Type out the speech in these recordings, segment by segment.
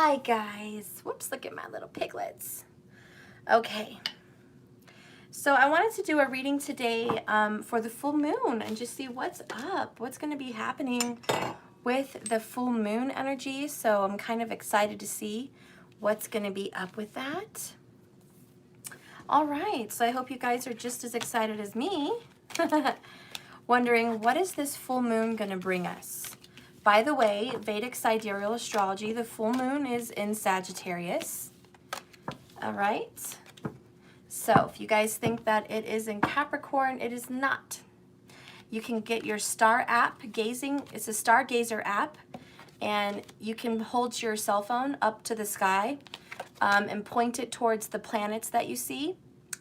Hi guys. Whoops, look at my little piglets. Okay, so I wanted to do a reading today for the full moon and just see what's up, what's going to be happening with the full moon energy. So I'm kind of excited to see what's going to be up with that. All right, so I hope you guys are just as excited as me, wondering what is this full moon going to bring us? By the way, Vedic sidereal astrology, the full moon is in Sagittarius. All right. So if you guys think that it is in Capricorn, it is not. You can get your star app, Gazing. It's a stargazer app, and you can hold your cell phone up to the sky and point it towards the planets that you see,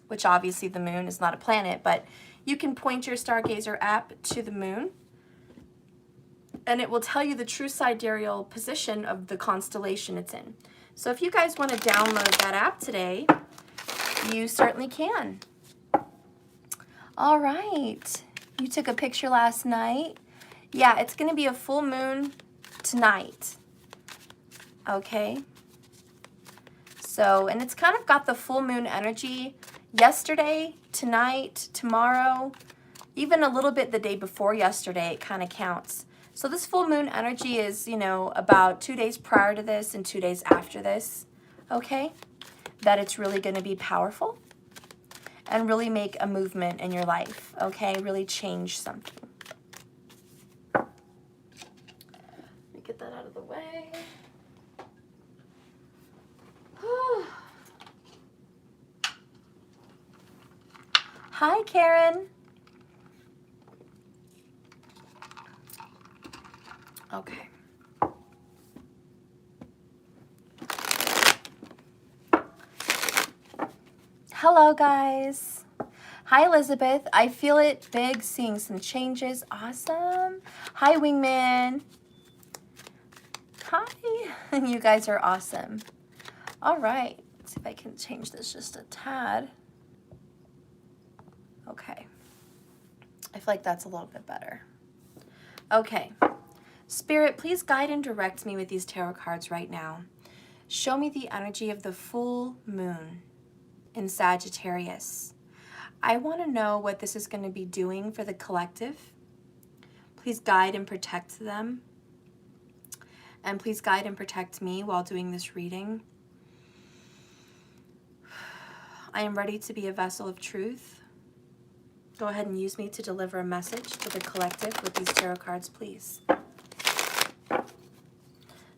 which obviously the moon is not a planet, but you can point your stargazer app to the moon, and it will tell you the true sidereal position of the constellation it's in. So if you guys want to download that app today, you certainly can. All right. You took a picture last night. Yeah, it's going to be a full moon tonight. Okay. So, and it's kind of got the full moon energy yesterday, tonight, tomorrow, even a little bit the day before yesterday. It kind of counts. So this full moon energy is, about 2 days prior to this and 2 days after this, okay? That it's really going to be powerful and really make a movement in your life, okay? Really change something. Let me get that out of the way. Hi, Karen. Okay. Hello, guys. Hi, Elizabeth. I feel it big, seeing some changes. Awesome. Hi, Wingman. Hi. You guys are awesome. All right. Let's see if I can change this just a tad. Okay. I feel like that's a little bit better. Okay. Spirit, please guide and direct me with these tarot cards right now. Show me the energy of the full moon in Sagittarius. I want to know what this is going to be doing for the collective. Please guide and protect them. And please guide and protect me while doing this reading. I am ready to be a vessel of truth. Go ahead and use me to deliver a message to the collective with these tarot cards, please.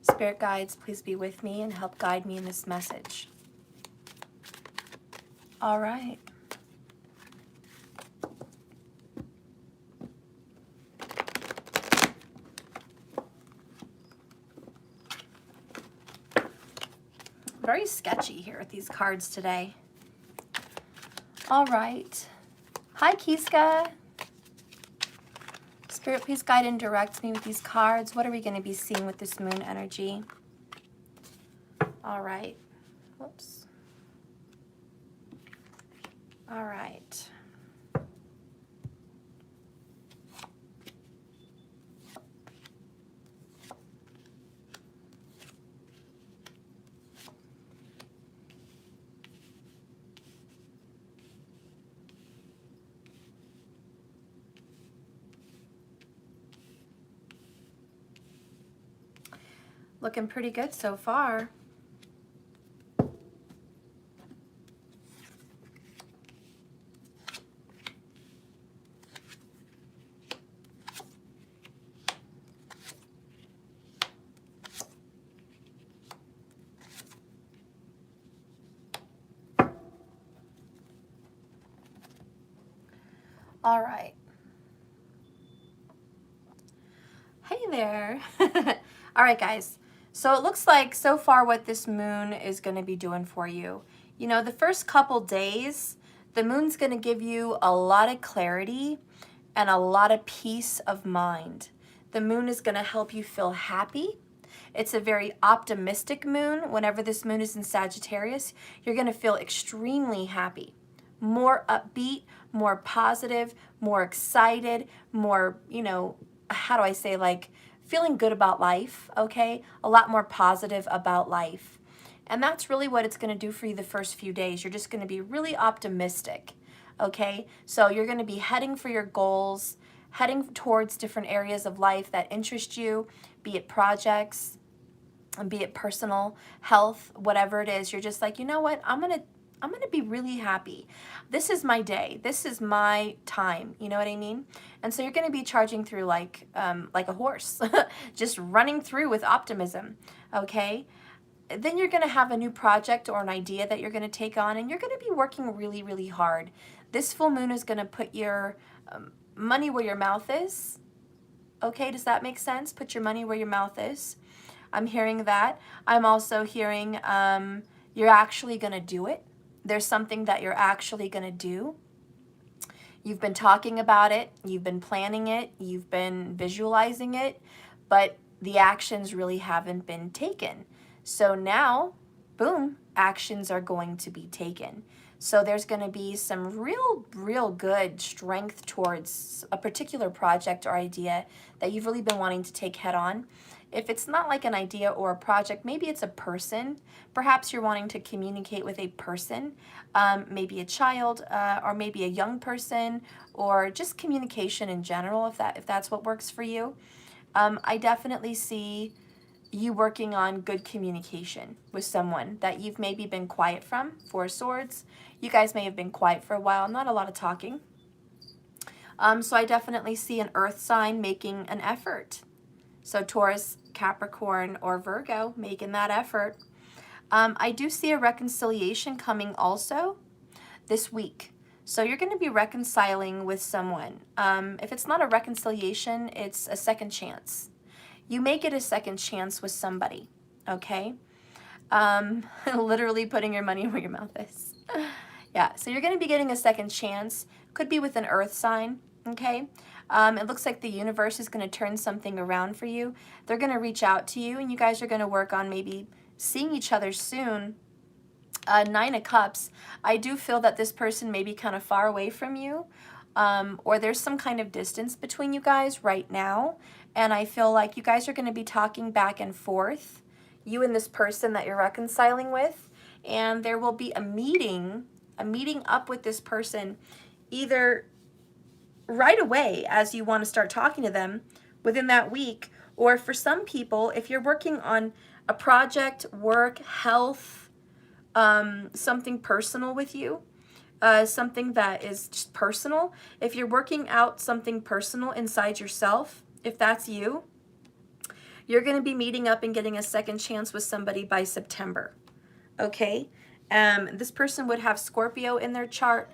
Spirit guides, please be with me and help guide me in this message. All right. Very sketchy here with these cards today. All right. Hi, Kiska. Spirit, please guide and direct me with these cards. What are we going to be seeing with this moon energy? All right. Whoops. All right. Looking pretty good so far. All right. Hey there. All right, guys. So it looks like so far what this moon is going to be doing for you. The first couple days, the moon's going to give you a lot of clarity and a lot of peace of mind. The moon is going to help you feel happy. It's a very optimistic moon. Whenever this moon is in Sagittarius, you're going to feel extremely happy, more upbeat, more positive, more excited, more, how do I say, like, feeling good about life, okay? A lot more positive about life. And that's really what it's going to do for you the first few days. You're just going to be really optimistic, okay? So you're going to be heading for your goals, heading towards different areas of life that interest you, be it projects, and be it personal, health, whatever it is. You're just like, you know what? I'm gonna be really happy. This is my day. This is my time. You know what I mean? And so you're gonna be charging through like a horse, just running through with optimism. Okay. Then you're gonna have a new project or an idea that you're gonna take on, and you're gonna be working really, really hard. This full moon is gonna put your money where your mouth is. Okay, does that make sense? Put your money where your mouth is. I'm hearing that. I'm also hearing you're actually going to do it. There's something that you're actually going to do. You've been talking about it. You've been planning it. You've been visualizing it. But the actions really haven't been taken. So now, boom, actions are going to be taken. So there's going to be some real good strength towards a particular project or idea that you've really been wanting to take head on. If it's not like an idea or a project, maybe it's a person. Perhaps you're wanting to communicate with a person, maybe a child, or maybe a young person, or just communication in general, if that's what works for you. I definitely see you working on good communication with someone that you've maybe been quiet from. Four of Swords. You guys may have been quiet for a while, not a lot of talking. So I definitely see an earth sign making an effort. So Taurus, Capricorn, or Virgo making that effort. I do see a reconciliation coming also this week. So you're going to be reconciling with someone. If it's not a reconciliation, it's a second chance. You may get a second chance with somebody, okay? Literally putting your money where your mouth is. Yeah, so you're going to be getting a second chance. Could be with an earth sign, okay? It looks like the universe is going to turn something around for you. They're going to reach out to you, and you guys are going to work on maybe seeing each other soon. Nine of Cups, I do feel that this person may be kind of far away from you, or there's some kind of distance between you guys right now, and I feel like you guys are going to be talking back and forth, you and this person that you're reconciling with, and there will be a meeting up with this person either right away as you want to start talking to them within that week, or for some people, if you're working on a project, work, health, something personal with you, something that is just personal. If you're working out something personal inside yourself, if that's you, you're going to be meeting up and getting a second chance with somebody by September. Okay? This person would have Scorpio in their chart,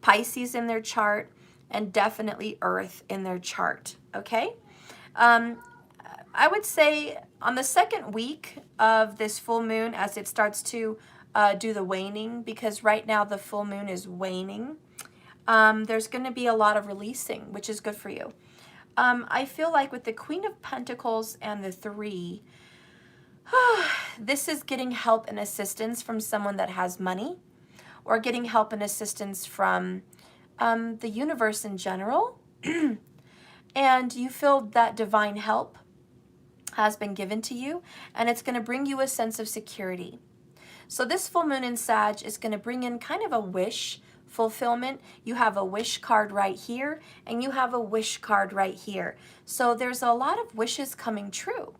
Pisces in their chart, and definitely Earth in their chart. Okay? I would say on the second week of this full moon, as it starts to do the waning, because right now the full moon is waning, there's going to be a lot of releasing, which is good for you. I feel like with the Queen of Pentacles and the 3, this is getting help and assistance from someone that has money, or getting help and assistance from the universe in general. And you feel that divine help has been given to you, and it's going to bring you a sense of security. So this full moon in Sag is going to bring in kind of a wish fulfillment. You have a wish card right here, and you have a wish card right here. So there's a lot of wishes coming true,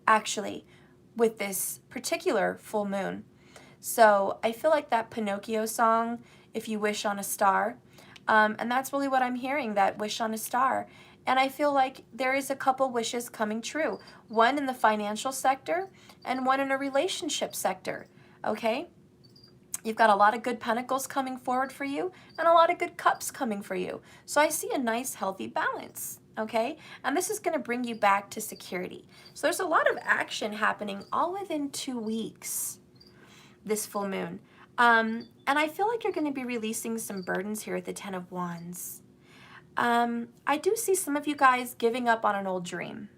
actually, with this particular full moon. So I feel like that Pinocchio song, If You Wish on a Star, and that's really what I'm hearing, that wish on a star. And I feel like there is a couple wishes coming true. One in the financial sector and one in a relationship sector. Okay? You've got a lot of good pentacles coming forward for you and a lot of good cups coming for you. So I see a nice, healthy balance. Okay? And this is going to bring you back to security. So there's a lot of action happening all within 2 weeks, this full moon. And I feel like you're going to be releasing some burdens here at the 10 of Wands. I do see some of you guys giving up on an old dream.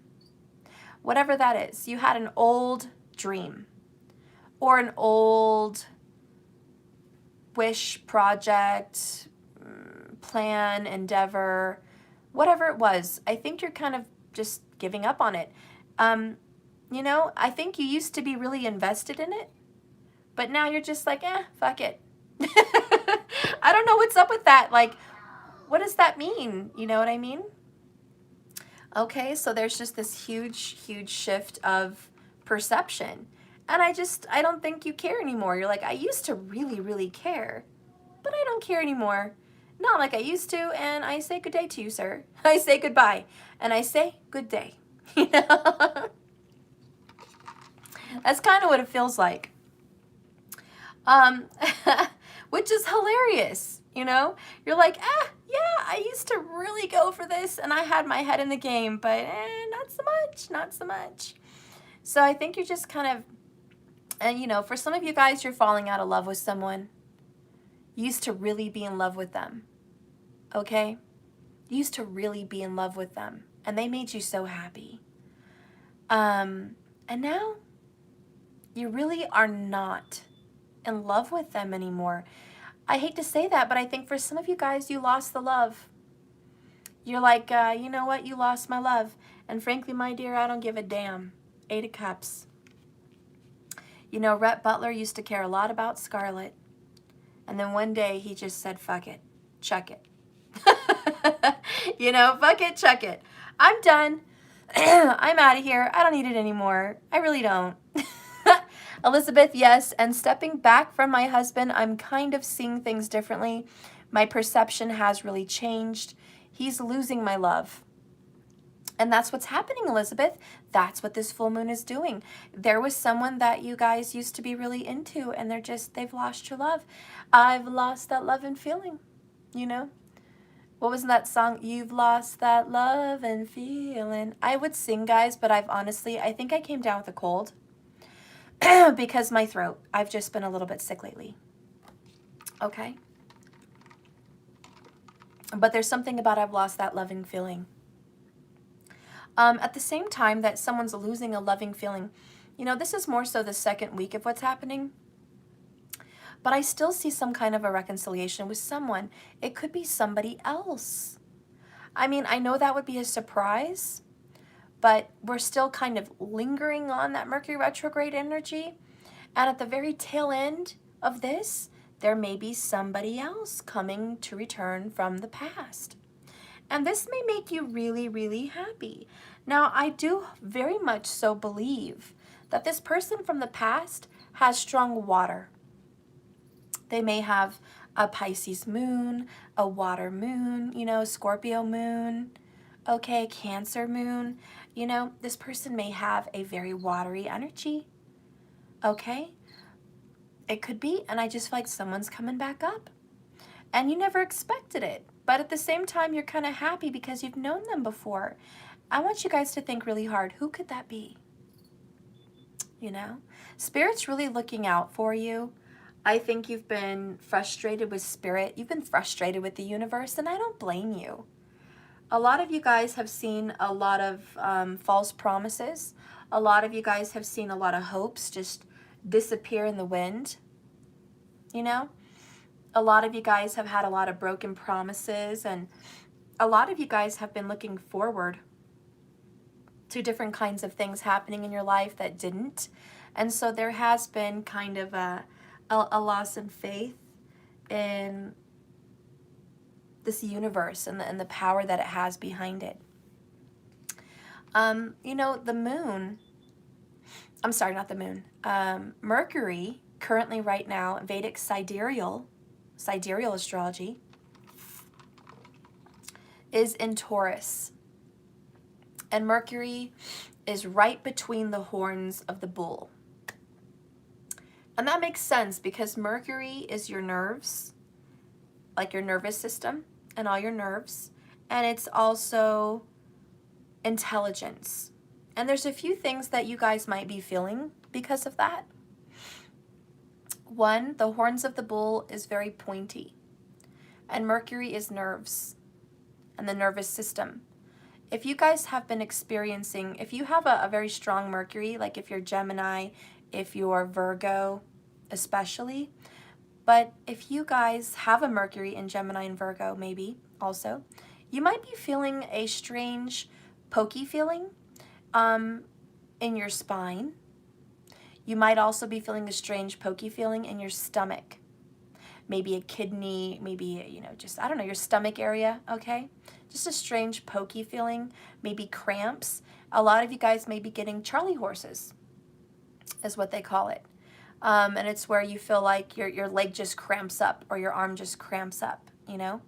Whatever that is. You had an old dream or an old wish, project, plan, endeavor, whatever it was. I think you're kind of just giving up on it. You know, I think you used to be really invested in it, but now you're just like, fuck it. I don't know what's up with that. Like, what does that mean? You know what I mean? Okay, so there's just this huge, huge shift of perception. And I don't think you care anymore. You're like, I used to really, really care, but I don't care anymore. Not like I used to, and I say good day to you, sir. I say goodbye, and I say good day. You know? That's kind of what it feels like. Which is hilarious, you know? You're like, yeah, I used to really go for this, and I had my head in the game, but not so much, not so much. So I think you're just kind of, and you know, for some of you guys, you're falling out of love with someone. You used to really be in love with them, okay? You used to really be in love with them, and they made you so happy. And now, you really are not in love with them anymore. I hate to say that, but I think for some of you guys, you lost the love. You're like, you know what? You lost my love. And frankly, my dear, I don't give a damn. 8 of Cups. You know, Rhett Butler used to care a lot about Scarlett. And then one day he just said, fuck it. Chuck it. You know, fuck it, chuck it. I'm done. I'm out of here. I don't need it anymore. I really don't. Elizabeth, yes, and stepping back from my husband, I'm kind of seeing things differently. My perception has really changed. He's losing my love. And that's what's happening, Elizabeth. That's what this full moon is doing. There was someone that you guys used to be really into, and they've lost your love. I've lost that love and feeling, you know? What was that song? You've lost that love and feeling. I would sing, guys, but I think I came down with a cold. Because my throat, I've just been a little bit sick lately. Okay? But there's something about I've lost that loving feeling. At the same time that someone's losing a loving feeling, you know, this is more so the second week of what's happening. But I still see some kind of a reconciliation with someone. It could be somebody else. I mean, I know that would be a surprise, but we're still kind of lingering on that Mercury retrograde energy. And at the very tail end of this, there may be somebody else coming to return from the past. And this may make you really, really happy. Now, I do very much so believe that this person from the past has strong water. They may have a Pisces moon, a water moon, you know, Scorpio moon, okay, Cancer moon. You know, this person may have a very watery energy, okay? It could be, and I just feel like someone's coming back up. And you never expected it. But at the same time, you're kind of happy because you've known them before. I want you guys to think really hard. Who could that be? You know? Spirit's really looking out for you. I think you've been frustrated with Spirit. You've been frustrated with the universe, and I don't blame you. A lot of you guys have seen a lot of false promises. A lot of you guys have seen a lot of hopes just disappear in the wind. You know? A lot of you guys have had a lot of broken promises, and a lot of you guys have been looking forward to different kinds of things happening in your life that didn't. And so there has been kind of a loss in faith in this universe and the power that it has behind it. You know, the moon, I'm sorry, not the moon. Mercury, currently right now, Vedic sidereal astrology, is in Taurus. And Mercury is right between the horns of the bull. And that makes sense because Mercury is your nerves, like your nervous system and all your nerves. And it's also intelligence. And there's a few things that you guys might be feeling because of that. One, the horns of the bull is very pointy. And Mercury is nerves and the nervous system. If you guys have been experiencing, if you have a very strong Mercury, like if you're Gemini, if you're Virgo especially, but if you guys have a Mercury in Gemini and Virgo maybe also, you might be feeling a strange pokey feeling. in your spine. You might also be feeling a strange pokey feeling in your stomach. Maybe a kidney, maybe, you know, just, I don't know, your stomach area, okay? Just a strange pokey feeling, maybe cramps. A lot of you guys may be getting Charlie horses, is what they call it. And it's where you feel like your leg just cramps up or your arm just cramps up, you know?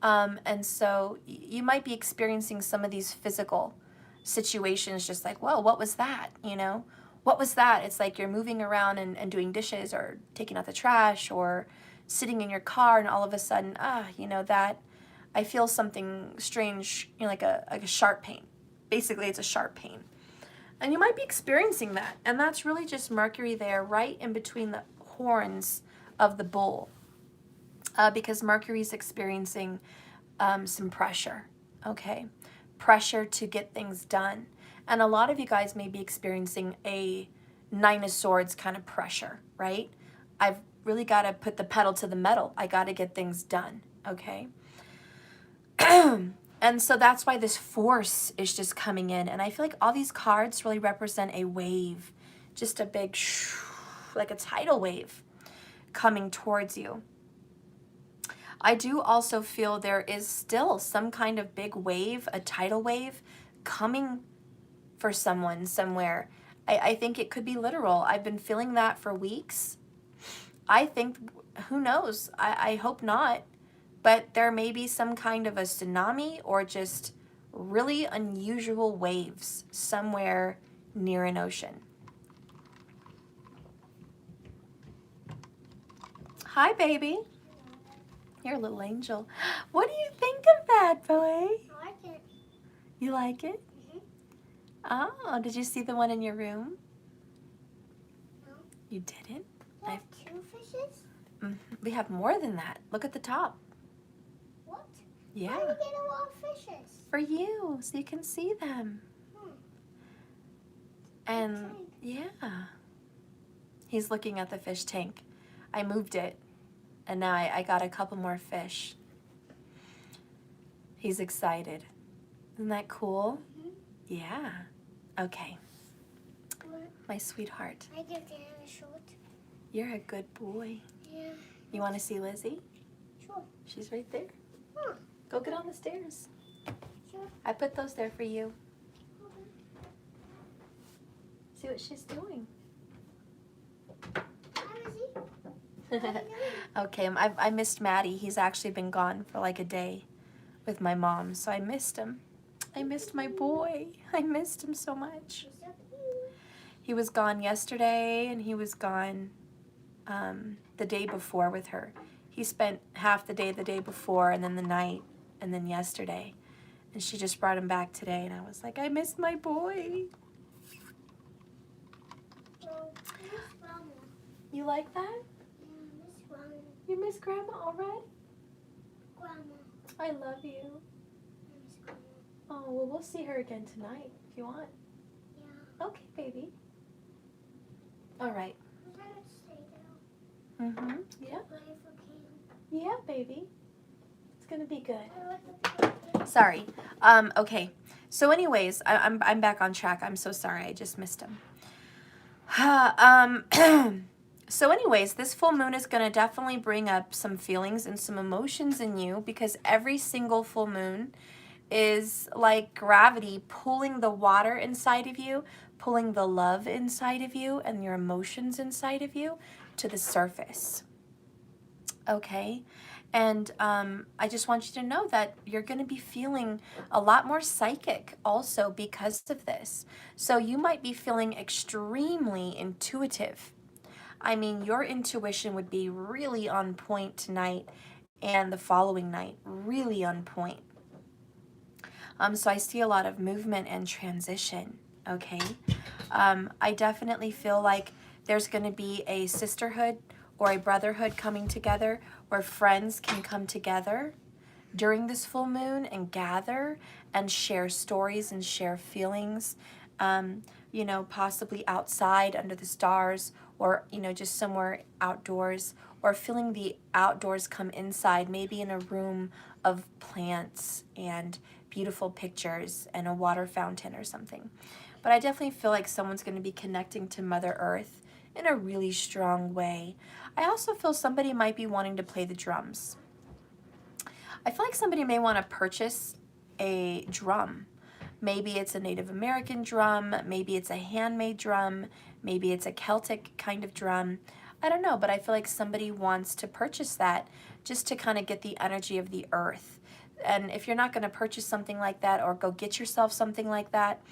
And so you might be experiencing some of these physical situations just like, whoa, what was that, you know? What was that? It's like you're moving around and doing dishes or taking out the trash or sitting in your car and all of a sudden, you know, that I feel something strange, you know, like a sharp pain. Basically, it's a sharp pain. And you might be experiencing that. And that's really just Mercury there right in between the horns of the bull. Because Mercury's experiencing some pressure, okay? Pressure to get things done. And a lot of you guys may be experiencing a Nine of Swords kind of pressure, right? I've really got to put the pedal to the metal. I got to get things done, okay? And so that's why this force is just coming in. And I feel like all these cards really represent a wave, just a big, like a tidal wave coming towards you. I do also feel there is still some kind of big wave, a tidal wave, coming for someone somewhere. I think it could be literal. I've been feeling that for weeks. I think, who knows? I hope not. But there may be some kind of a tsunami or just really unusual waves somewhere near an ocean. Hi, baby. You're a little angel. What do you think of that, boy? I like it. You like it? Oh, did you see the one in your room? No. You didn't? You have 2 fishes? We have more than that. Look at the top. What? Yeah. How do you get a lot of fishes? For you, so you can see them. And Okay. yeah. He's looking at the fish tank. I moved it, and now I got a couple more fish. He's excited. Isn't that cool? Yeah. Okay. What? My sweetheart. I give Dad a short. You're a good boy. Yeah. You want to see Lizzie? Sure. She's right there. Huh. Go get on the stairs. Sure. I put those there for you. Okay. See what she's doing. Hi, Lizzie. Okay, I missed Maddie. He's actually been gone for like a day with my mom, so I missed him. I missed my boy. I missed him so much. He was gone yesterday, and he was gone the day before with her. He spent half the day before, and then the night, and then yesterday. And she just brought him back today, and I was like, I missed my boy. Well, Miss Grandma. You like that? Yeah, Miss Grandma. You miss Grandma already? Grandma. I love you. Miss Grandma. Oh, well, we'll see her again tonight if you want. Yeah. Okay, baby. All right. I'm gonna stay down. Mm-hmm. Yeah. Play for King. Yeah, baby. It's gonna be good. I like to play. Sorry. Okay. So anyways, I'm back on track. I'm so sorry. I just missed him. So anyways, this full moon is going to definitely bring up some feelings and some emotions in you, because every single full moon is like gravity pulling the water inside of you, pulling the love inside of you and your emotions inside of you to the surface. Okay? And I just want you to know that you're going to be feeling a lot more psychic also because of this. So you might be feeling extremely intuitive. I mean, your intuition would be really on point tonight and the following night, really on point. So I see a lot of movement and transition, okay? I definitely feel like there's going to be a sisterhood or a brotherhood coming together where friends can come together during this full moon and gather and share stories and share feelings, you know, possibly outside under the stars, or, you know, just somewhere outdoors, or feeling the outdoors come inside, maybe in a room of plants and beautiful pictures and a water fountain or something. but I definitely feel like someone's going to be connecting to Mother Earth in a really strong way. I also feel somebody might be wanting to play the drums. I feel like somebody may want to purchase a drum. Maybe it's a Native American drum, maybe it's a handmade drum, maybe it's a Celtic kind of drum. I don't know, but I feel like somebody wants to purchase that just to kind of get the energy of the earth. And if you're not going to purchase something like that or go get yourself something like that,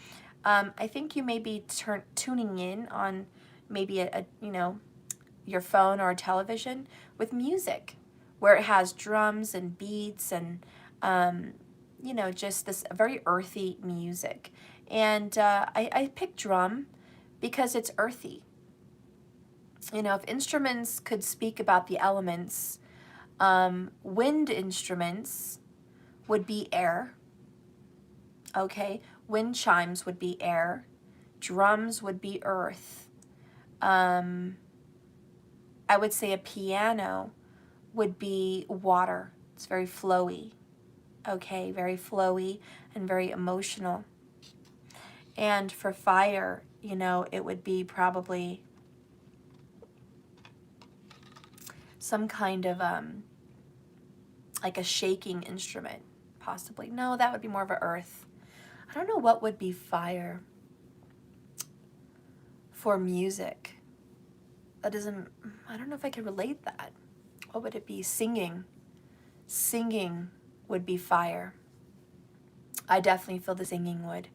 I think you may be tuning in on maybe your phone or a television with music where it has drums and beats and just this very earthy music. And I picked drum because it's earthy. If instruments could speak about the elements, wind instruments would be air. Okay, wind chimes would be air. Drums would be earth. I would say a piano would be water. It's very flowy. Okay, very flowy and very emotional. And for fire, it would be probably some kind of like a shaking instrument, possibly. No, that would be more of a earth. I don't know what would be fire for music. I don't know if I can relate that. What would it be? Singing. Singing would be fire. I definitely feel the singing would.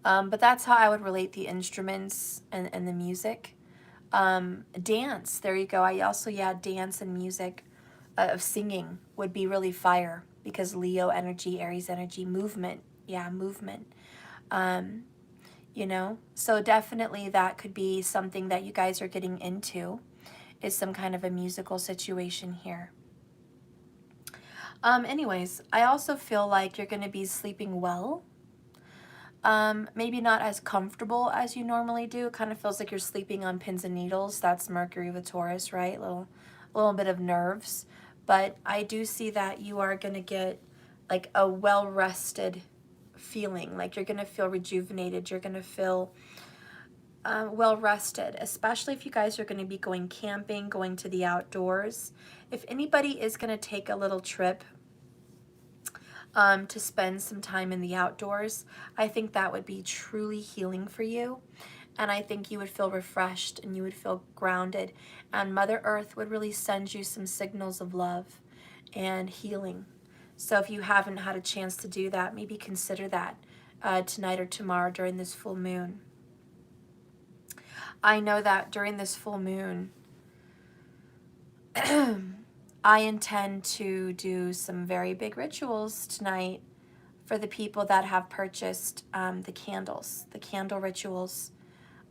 But that's how I would relate the instruments and the music. Dance, there you go. I also, dance and music of singing would be really fire because Leo energy, Aries energy, movement. Yeah, movement. So definitely that could be something that you guys are getting into, is some kind of a musical situation here. Anyways, I also feel like you're going to be sleeping well. Maybe not as comfortable as you normally do. It kind of feels like you're sleeping on pins and needles. That's Mercury with Taurus, right? A little bit of nerves. But I do see that you are going to get like a well-rested feeling. Like you're going to feel rejuvenated. You're going to feel well-rested, especially if you guys are going to be going camping, going to the outdoors. If anybody is going to take a little trip to spend some time in the outdoors, I think that would be truly healing for you. And I think you would feel refreshed and you would feel grounded. And Mother Earth would really send you some signals of love and healing. So if you haven't had a chance to do that, maybe consider that tonight or tomorrow during this full moon. I know that during this full moon, I intend to do some very big rituals tonight for the people that have purchased the candles, the candle rituals.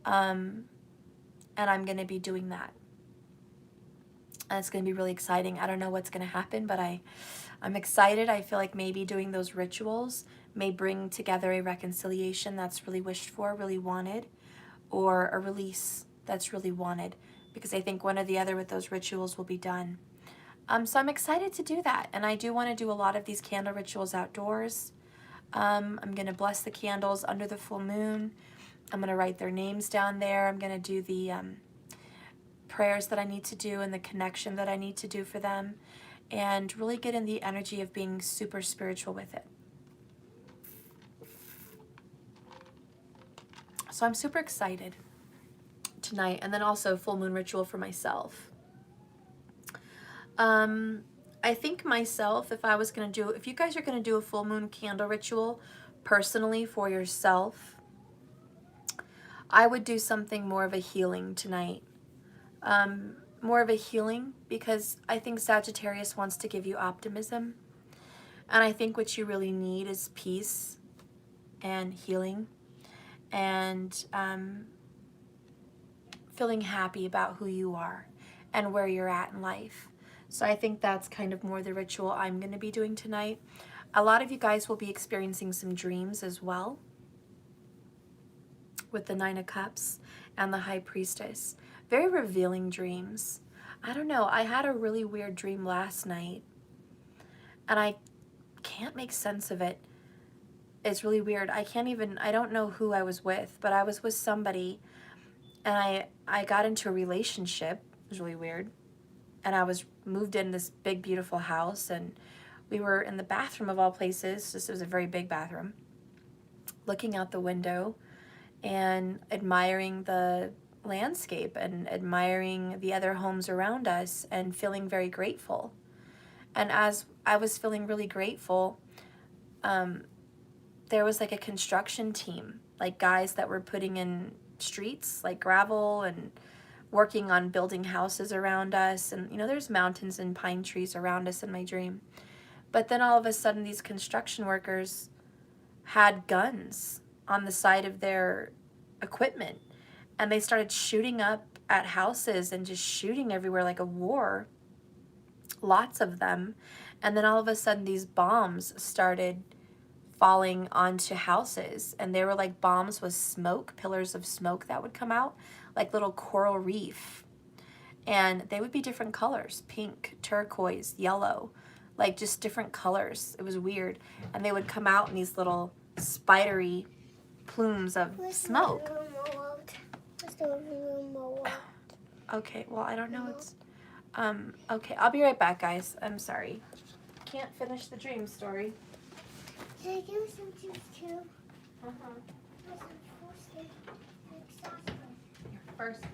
And I'm going to be doing that. And it's going to be really exciting. I don't know what's going to happen, but I'm excited. I feel like maybe doing those rituals may bring together a reconciliation that's really wished for, really wanted, or a release that's really wanted, because I think one or the other with those rituals will be done. So I'm excited to do that, and I do want to do a lot of these candle rituals outdoors. I'm going to bless the candles under the full moon. I'm going to write their names down there. I'm going to do the prayers that I need to do and the connection that I need to do for them, and really get in the energy of being super spiritual with it. So I'm super excited tonight, and then also full moon ritual for myself. I think myself, if you guys are going to do a full moon candle ritual personally for yourself, I would do something more of a healing tonight. More of a healing, because I think Sagittarius wants to give you optimism. And I think what you really need is peace and healing and feeling happy about who you are and where you're at in life. So I think that's kind of more the ritual I'm going to be doing tonight. A lot of you guys will be experiencing some dreams as well, with the 9 of Cups and the High Priestess. Very revealing dreams. I don't know, I had a really weird dream last night, and I can't make sense of it. it's really weird. I don't know who I was with, but I was with somebody, and I got into a relationship. It was really weird. And I was moved in this big, beautiful house, and we were in the bathroom of all places. This was a very big bathroom, looking out the window and admiring the landscape and admiring the other homes around us and feeling very grateful. And as I was feeling really grateful, there was like a construction team, like guys that were putting in streets, like gravel, and working on building houses around us. And, you know, there's mountains and pine trees around us in my dream. But then all of a sudden, these construction workers had guns on the side of their equipment. And they started shooting up at houses and just shooting everywhere like a war. Lots of them. And then all of a sudden, these bombs started falling onto houses, and they were like bombs with smoke, pillars of smoke that would come out, like little coral reef. And they would be different colors, pink, turquoise, yellow, like just different colors. It was weird. And they would come out in these little spidery plumes of smoke. Okay, well, I don't know. It's okay, I'll be right back, guys. I'm sorry. Can't finish the dream story. Can I give me some juice too? Uh-huh. There's some frosted and sausage. Your first one.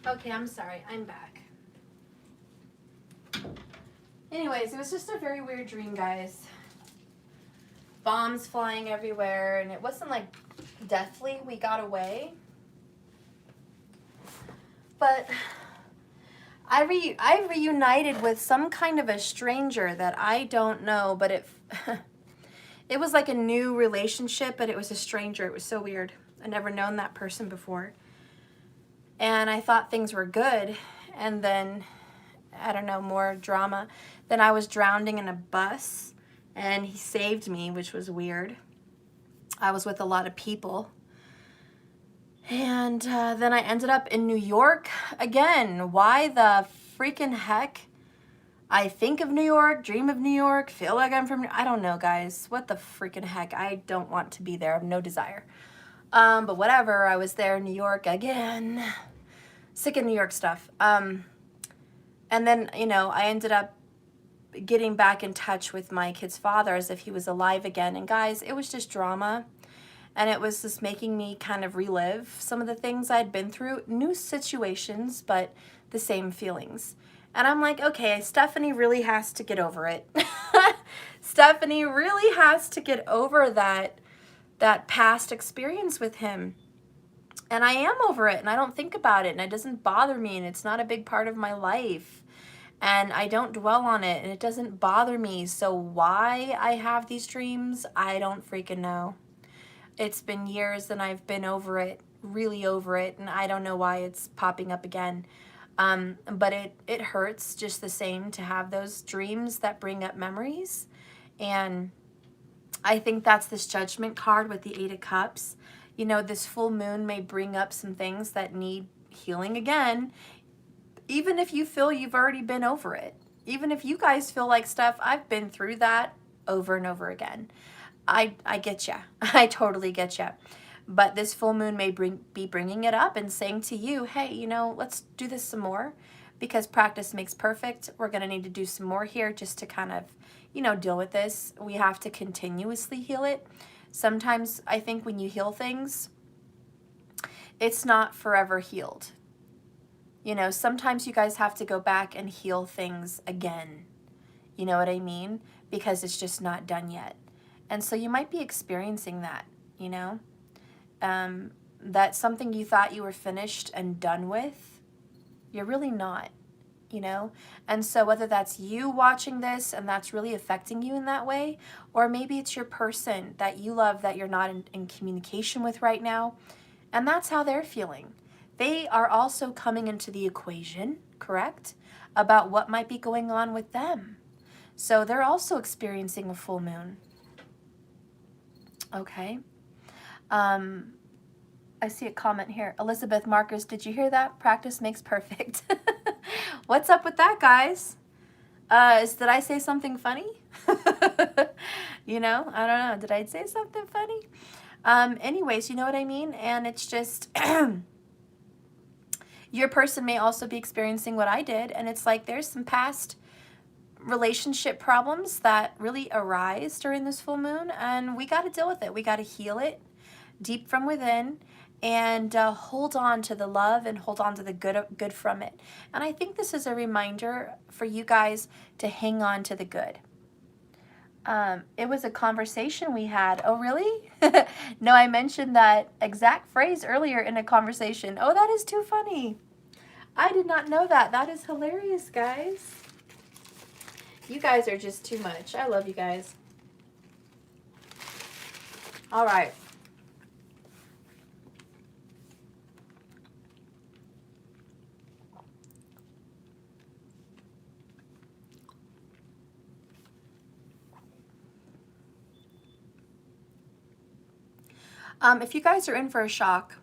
Okay, I'm sorry. I'm back. Anyways, it was just a very weird dream, guys. Bombs flying everywhere, and it wasn't like deathly we got away. But I reunited with some kind of a stranger that I don't know, but it was like a new relationship, but it was a stranger. It was so weird. I'd never known that person before. And I thought things were good, and then, I don't know, more drama. Then I was drowning in a bus, and he saved me, which was weird. I was with a lot of people. And then I ended up in New York again. Why the freaking heck? I think of New York, dream of New York, feel like I'm from, I don't know, guys. What the freaking heck? I don't want to be there. I have no desire. But whatever, I was there in New York again. Sick of New York stuff. And then, you know, I ended up getting back in touch with my kid's father as if he was alive again. And guys, it was just drama. And it was just making me kind of relive some of the things I'd been through, new situations, but the same feelings. And I'm like, okay, Stephanie really has to get over it. Stephanie really has to get over that past experience with him. And I am over it, and I don't think about it, and it doesn't bother me, and it's not a big part of my life. And I don't dwell on it, and it doesn't bother me. So why I have these dreams, I don't freaking know. It's been years and I've been over it, really over it, and I don't know why it's popping up again. But it hurts just the same to have those dreams that bring up memories. And I think that's this Judgment card with the 8 of Cups. You know, this full moon may bring up some things that need healing again, even if you feel you've already been over it. Even if you guys feel like, Steph, I've been through that over and over again. I get ya. I totally get ya. But this full moon may be bringing it up and saying to you, hey, you know, let's do this some more, because practice makes perfect. We're going to need to do some more here just to kind of, you know, deal with this. We have to continuously heal it. Sometimes I think when you heal things, it's not forever healed. You know, sometimes you guys have to go back and heal things again. You know what I mean? Because it's just not done yet. And so you might be experiencing that, you know? That's something you thought you were finished and done with, you're really not, you know? And so whether that's you watching this and that's really affecting you in that way, or maybe it's your person that you love that you're not in communication with right now, and that's how they're feeling. They are also coming into the equation, correct? About what might be going on with them. So they're also experiencing a full moon. Okay. I see a comment here. Elizabeth Marcus, did you hear that? Practice makes perfect. What's up with that, guys? Did I say something funny? You know, I don't know. Did I say something funny? Anyways, you know what I mean? And it's just, your person may also be experiencing what I did. And it's like, there's some past relationship problems that really arise during this full moon, and we got to deal with it. We got to heal it deep from within, and hold on to the love and hold on to the good from it. And I think this is a reminder for you guys to hang on to the good. It was a conversation we had. Oh, really? No, I mentioned that exact phrase earlier in a conversation. Oh, that is too funny. I did not know that. That is hilarious, guys. You guys are just too much. I love you guys. All right. If you guys are in for a shock,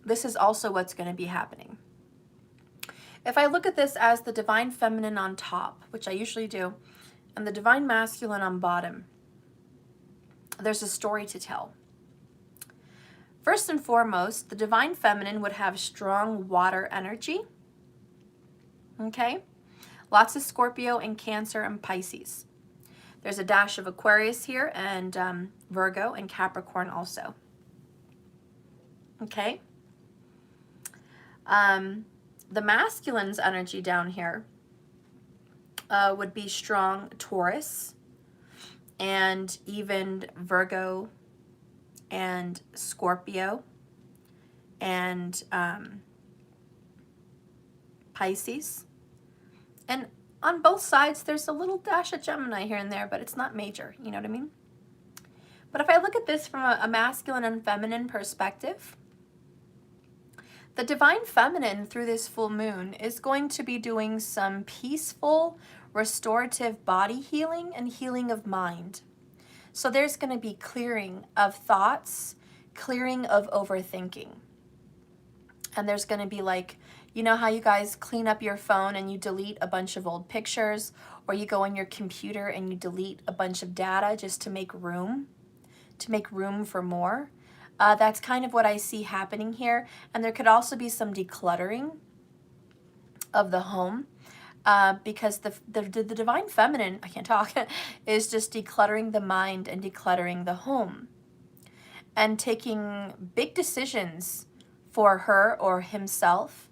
this is also what's going to be happening. If I look at this as the divine feminine on top, which I usually do, and the divine masculine on bottom, there's a story to tell. First and foremost, the divine feminine would have strong water energy. Okay? Lots of Scorpio and Cancer and Pisces. There's a dash of Aquarius here, and Virgo and Capricorn also. Okay? The masculine's energy down here would be strong Taurus and even Virgo and Scorpio and Pisces. And on both sides, there's a little dash of Gemini here and there, but it's not major, you know what I mean? But if I look at this from a masculine and feminine perspective, the divine feminine through this full moon is going to be doing some peaceful, restorative body healing and healing of mind. So there's going to be clearing of thoughts, clearing of overthinking. And there's going to be like, you know how you guys clean up your phone and you delete a bunch of old pictures, or you go on your computer and you delete a bunch of data just to make room for more? That's kind of what I see happening here. And there could also be some decluttering of the home, because the divine feminine, I can't talk, is just decluttering the mind and decluttering the home. and taking big decisions for her or himself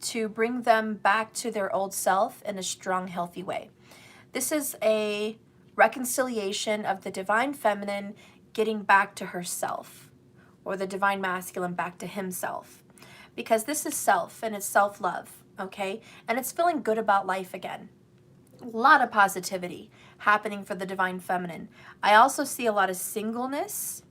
to bring them back to their old self in a strong, healthy way. This is a reconciliation of the divine feminine getting back to herself, or the divine masculine back to himself. Because this is self, and it's self-love, okay? And it's feeling good about life again. A lot of positivity happening for the divine feminine. I also see a lot of singleness,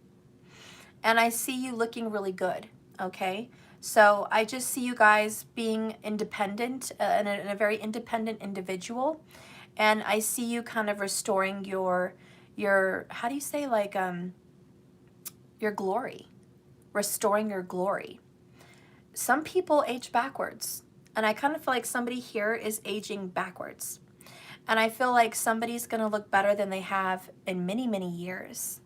and I see you looking really good, okay? So I just see you guys being independent, and a very independent individual. And I see you kind of restoring your how do you say, like, your glory, restoring your glory. Some people age backwards, and I kind of feel like somebody here is aging backwards. And I feel like somebody's going to look better than they have in many, many years.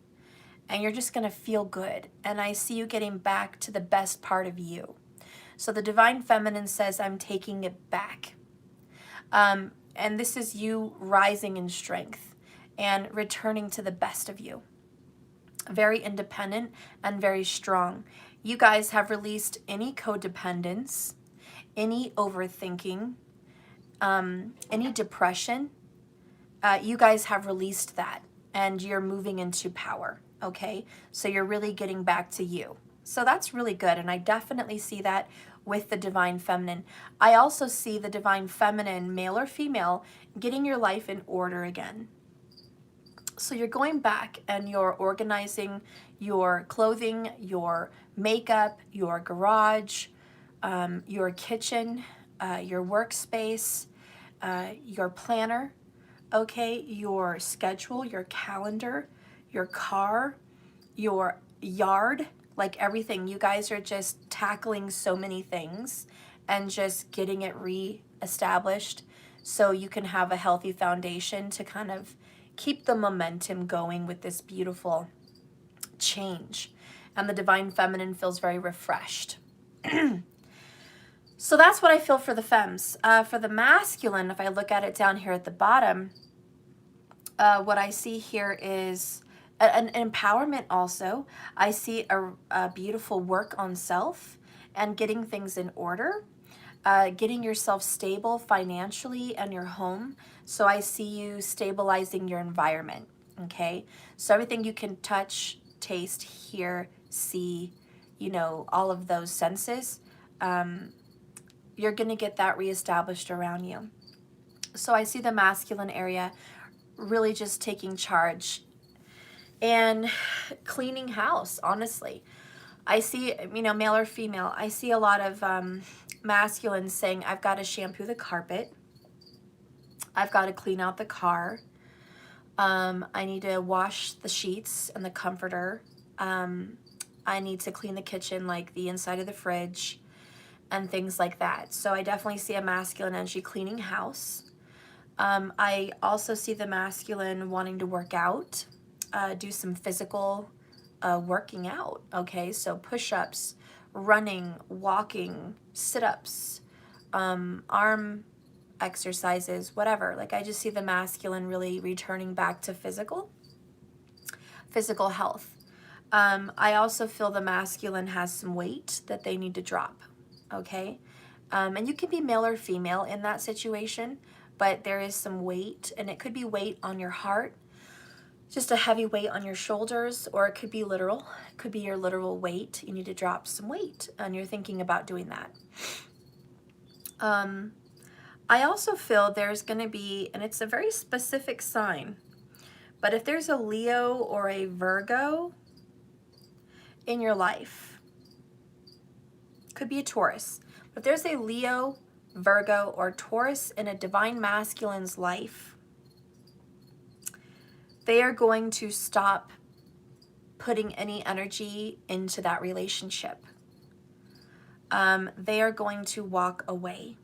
And you're just going to feel good. And I see you getting back to the best part of you. So the divine feminine says, I'm taking it back. And this is you rising in strength and returning to the best of you. Very independent and very strong. You guys have released any codependence, any overthinking, any depression. You guys have released that, and you're moving into power, okay? So you're really getting back to you. So that's really good, and I definitely see that with the divine feminine. I also see the divine feminine, male or female, getting your life in order again. So you're going back and you're organizing your clothing, your makeup, your garage, your kitchen, your workspace, your planner, okay, your schedule, your calendar, your car, your yard, like everything. You guys are just tackling so many things and just getting it re-established so you can have a healthy foundation to kind of keep the momentum going with this beautiful change. And the divine feminine feels very refreshed. So that's what I feel for the femmes. For the masculine, if I look at it down here at the bottom, what I see here is an empowerment also. I see a beautiful work on self and getting things in order, getting yourself stable financially and your home. So I see you stabilizing your environment, okay? So everything you can touch, taste, hear, see, you know, all of those senses, you're going to get that reestablished around you. So I see the masculine area really just taking charge and cleaning house, honestly. I see, you know, male or female, I see a lot of masculines saying, I've got to shampoo the carpet. I've got to clean out the car. I need to wash the sheets and the comforter. I need to clean the kitchen, like the inside of the fridge and things like that. So I definitely see a masculine energy cleaning house. I also see the masculine wanting to work out, do some physical working out, okay? So push-ups, running, walking, sit-ups, arm exercises, whatever. Like I just see the masculine really returning back to physical health. I also feel the masculine has some weight that they need to drop, okay? And you can be male or female in that situation, but there is some weight, and it could be weight on your heart, just a heavy weight on your shoulders, or it could be literal. It could be your literal weight. You need to drop some weight, and you're thinking about doing that. I also feel there's going to be, and it's a very specific sign, but if there's a Leo or a Virgo in your life, could be a Taurus, but if there's a Leo, Virgo, or Taurus in a divine masculine's life, they are going to stop putting any energy into that relationship. They are going to walk away.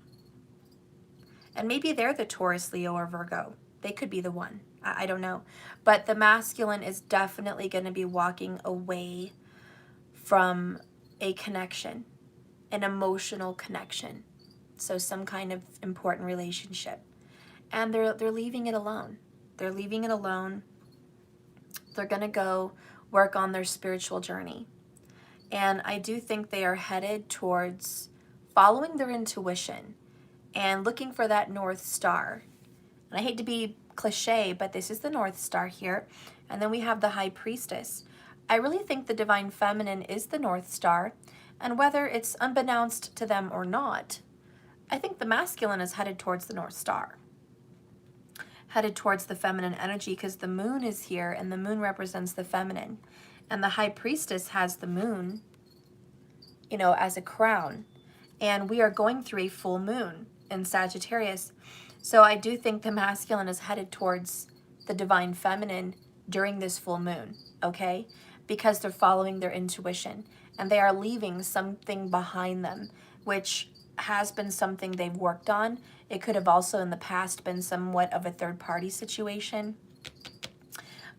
And maybe they're the Taurus, Leo, or Virgo. They could be the one. I don't know. But the masculine is definitely going to be walking away from a connection, an emotional connection. So some kind of important relationship. And they're leaving it alone. They're leaving it alone. They're going to go work on their spiritual journey. And I do think they are headed towards following their intuition and looking for that North Star. And I hate to be cliche, but this is the North Star here. And then we have the High Priestess. I really think the Divine Feminine is the North Star. And whether it's unbeknownst to them or not, I think the masculine is headed towards the North Star, headed towards the feminine energy, because the moon is here and the moon represents the feminine. And the High Priestess has the moon, you know, as a crown. And we are going through a full moon in Sagittarius. So I do think the masculine is headed towards the Divine Feminine during this full moon, okay? Because they're following their intuition and they are leaving something behind them, which has been something they've worked on. It could have also in the past been somewhat of a third-party situation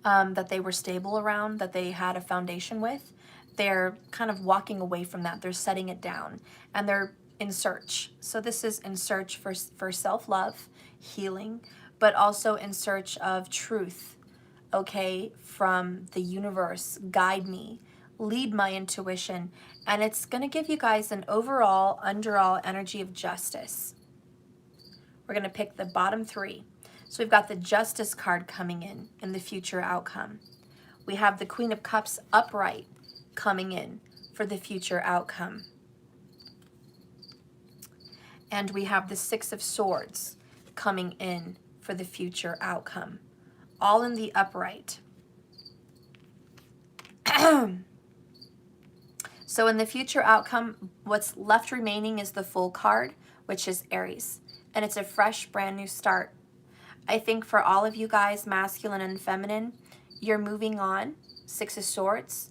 that they were stable around, that they had a foundation with. They're kind of walking away from that. They're setting it down and they're in search. So this is in search for self-love, healing, but also in search of truth, okay, from the universe. Guide me, lead my intuition, and it's going to give you guys an overall, underall energy of justice. We're going to pick the bottom three. So we've got the Justice card coming in the future outcome. We have the Queen of Cups upright coming in for the future outcome. And we have the Six of Swords coming in for the future outcome. All in the upright. So in the future outcome, what's left remaining is the Fool card, which is Aries. And it's a fresh, brand new start. I think for all of you guys, masculine and feminine, you're moving on. Six of Swords.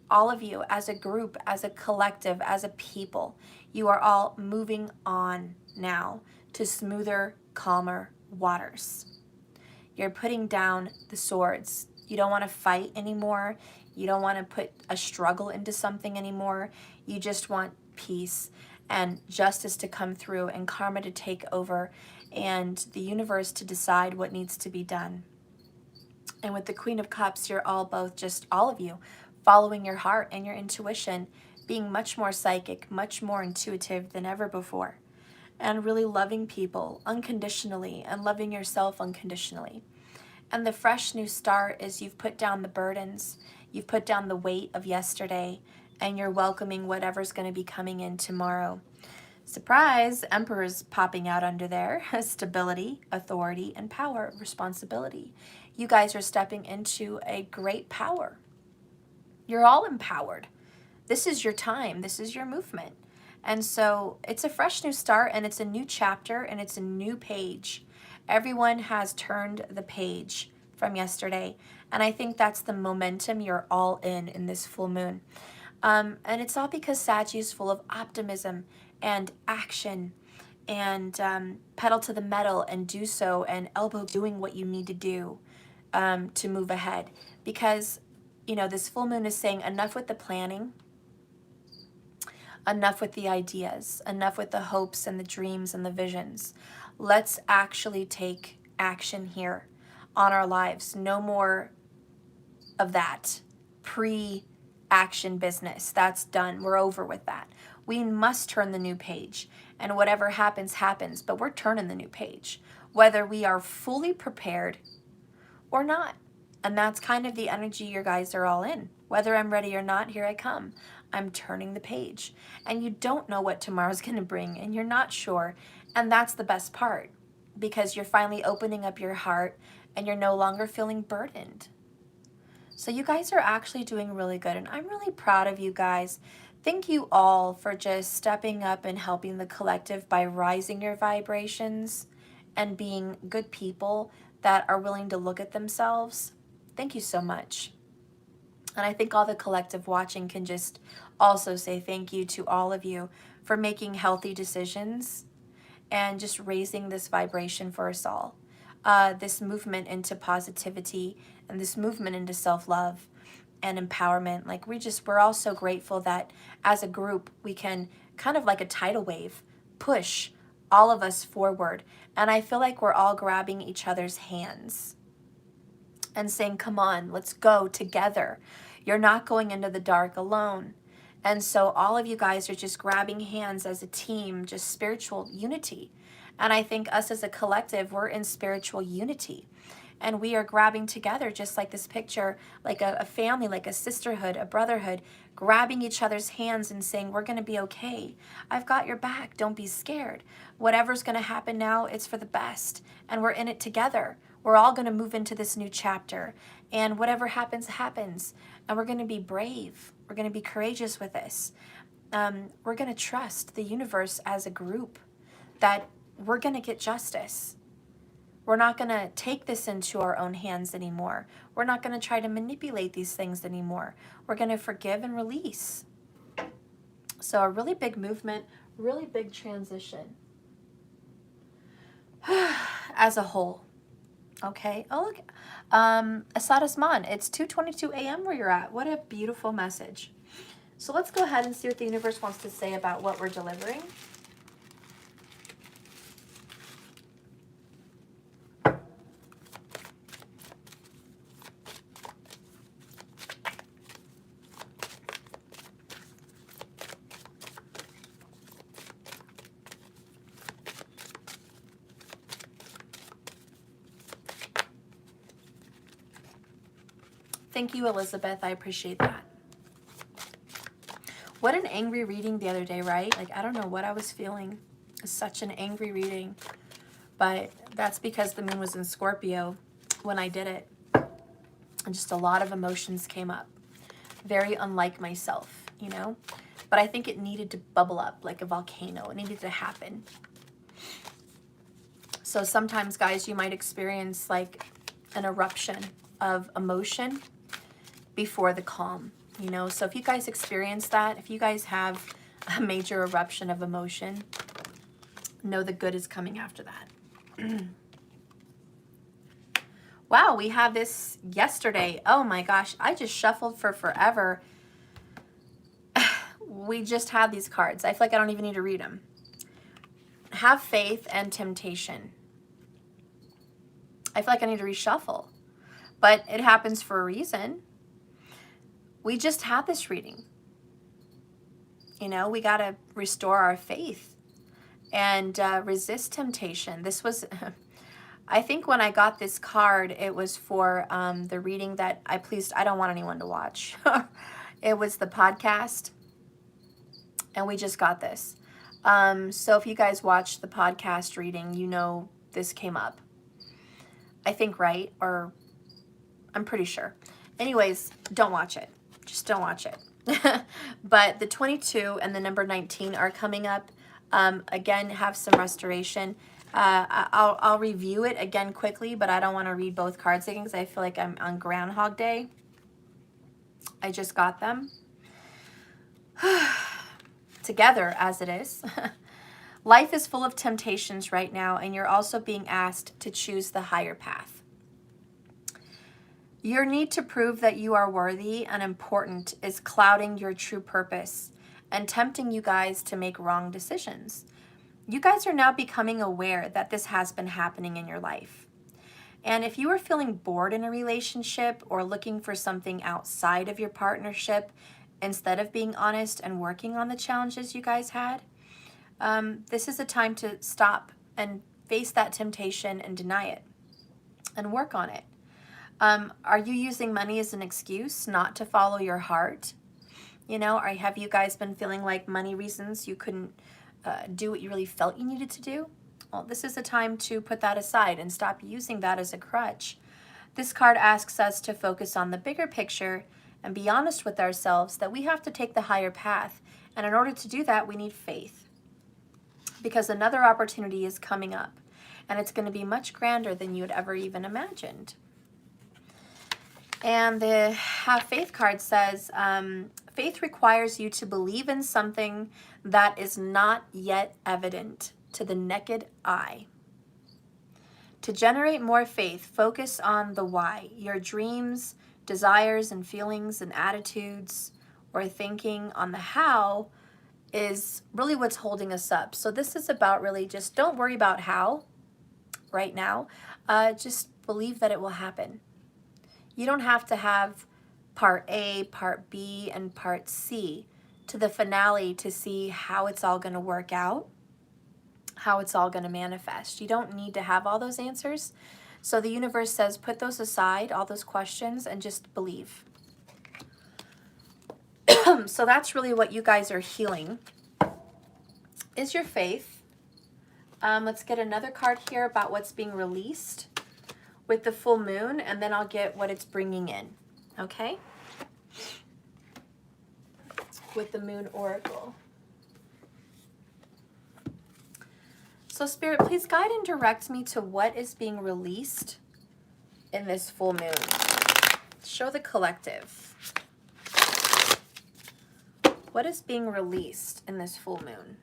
All of you as a group, as a collective, as a people, you are all moving on now to smoother, calmer waters. You're putting down the swords. You don't want to fight anymore. You don't want to put a struggle into something anymore. You just want peace and justice to come through and karma to take over and the universe to decide what needs to be done. And with the Queen of Cups, you're all both, just all of you, following your heart and your intuition, being much more psychic, much more intuitive than ever before, and really loving people unconditionally and loving yourself unconditionally. And the fresh new start is you've put down the burdens, you've put down the weight of yesterday, and you're welcoming whatever's going to be coming in tomorrow. Surprise, Emperor's popping out under there. Stability, authority, and power, responsibility. You guys are stepping into a great power. You're all empowered. This is your time. This is your movement. And so it's a fresh new start, and it's a new chapter, and it's a new page. Everyone has turned the page from yesterday. And I think that's the momentum you're all in this full moon. And it's all because Sag is full of optimism and action and pedal to the metal and do so and elbow doing what you need to do to move ahead. Because, you know, this full moon is saying enough with the planning, enough with the ideas, enough with the hopes and the dreams and the visions. Let's actually take action here on our lives. No more of that pre-action business. That's done. We're over with that. We must turn the new page, and whatever happens, happens, but we're turning the new page, whether we are fully prepared or not. And that's kind of the energy you guys are all in. Whether I'm ready or not, here I come. I'm turning the page. And you don't know what tomorrow's going to bring, and you're not sure. And that's the best part, because you're finally opening up your heart and you're no longer feeling burdened. So you guys are actually doing really good, and I'm really proud of you guys. Thank you all for just stepping up and helping the collective by rising your vibrations and being good people that are willing to look at themselves. Thank you so much. And I think all the collective watching can just also say thank you to all of you for making healthy decisions and just raising this vibration for us all. This movement into positivity and this movement into self-love and empowerment. Like we're all so grateful that as a group we can kind of like a tidal wave push all of us forward. And I feel like we're all grabbing each other's hands and saying, come on, let's go together. You're not going into the dark alone. And so all of you guys are just grabbing hands as a team, just spiritual unity. And I think us as a collective, we're in spiritual unity. And we are grabbing together, just like this picture, like a family, like a sisterhood, a brotherhood, grabbing each other's hands and saying, we're going to be okay. I've got your back. Don't be scared. Whatever's going to happen now, it's for the best. And we're in it together. We're all going to move into this new chapter. And whatever happens, happens. And we're going to be brave. We're going to be courageous with this. We're going to trust the universe as a group that we're going to get justice. We're not going to take this into our own hands anymore. We're not going to try to manipulate these things anymore. We're going to forgive and release. So a really big movement, really big transition as a whole. Okay. Oh, look. Asad Asman, it's 2:22 a.m. where you're at. What a beautiful message. So let's go ahead and see what the universe wants to say about what we're delivering. Thank you, Elizabeth. I appreciate that. What an angry reading the other day, right? Like, I don't know what I was feeling. It's such an angry reading. But that's because the moon was in Scorpio when I did it. And just a lot of emotions came up. Very unlike myself, you know? But I think it needed to bubble up like a volcano. It needed to happen. So sometimes, guys, you might experience like an eruption of emotion before the calm, you know? So if you guys experience that, if you guys have a major eruption of emotion, know the good is coming after that. Wow, we have this yesterday. Oh my gosh, I just shuffled for forever. We just had these cards. I feel like I don't even need to read them. Have faith and temptation. I feel like I need to reshuffle, but it happens for a reason. We just had this reading. You know, we got to restore our faith and resist temptation. This was, I think when I got this card, it was for the reading that I don't want anyone to watch. It was the podcast, and we just got this. So if you guys watched the podcast reading, you know this came up. I think, right? Or I'm pretty sure. Anyways, don't watch it. Just don't watch it. But the 22 and the number 19 are coming up. Again, have some restoration. I'll review it again quickly, but I don't want to read both cards again because I feel like I'm on Groundhog Day. I just got them. Together as it is. Life is full of temptations right now, and you're also being asked to choose the higher path. Your need to prove that you are worthy and important is clouding your true purpose and tempting you guys to make wrong decisions. You guys are now becoming aware that this has been happening in your life. And if you are feeling bored in a relationship or looking for something outside of your partnership, instead of being honest and working on the challenges you guys had, this is a time to stop and face that temptation and deny it and work on it. Are you using money as an excuse not to follow your heart? You know, have you guys been feeling like money reasons you couldn't do what you really felt you needed to do? Well, this is a time to put that aside and stop using that as a crutch. This card asks us to focus on the bigger picture and be honest with ourselves that we have to take the higher path. And in order to do that, we need faith. Because another opportunity is coming up. And it's going to be much grander than you had ever even imagined. And the Have Faith card says, faith requires you to believe in something that is not yet evident to the naked eye. To generate more faith, focus on the why, your dreams, desires, and feelings and attitudes, or thinking on the how is really what's holding us up. So this is about really just don't worry about how right now. Just believe that it will happen. You don't have to have part A, part B, and part C to the finale to see how it's all going to work out, how it's all going to manifest. You don't need to have all those answers. So the universe says, put those aside, all those questions, and just believe. So that's really what you guys are healing, is your faith. Let's get another card here about what's being released with the full moon, and then I'll get what it's bringing in, okay? With the moon oracle. So Spirit, please guide and direct me to what is being released in this full moon. Show the collective. What is being released in this full moon?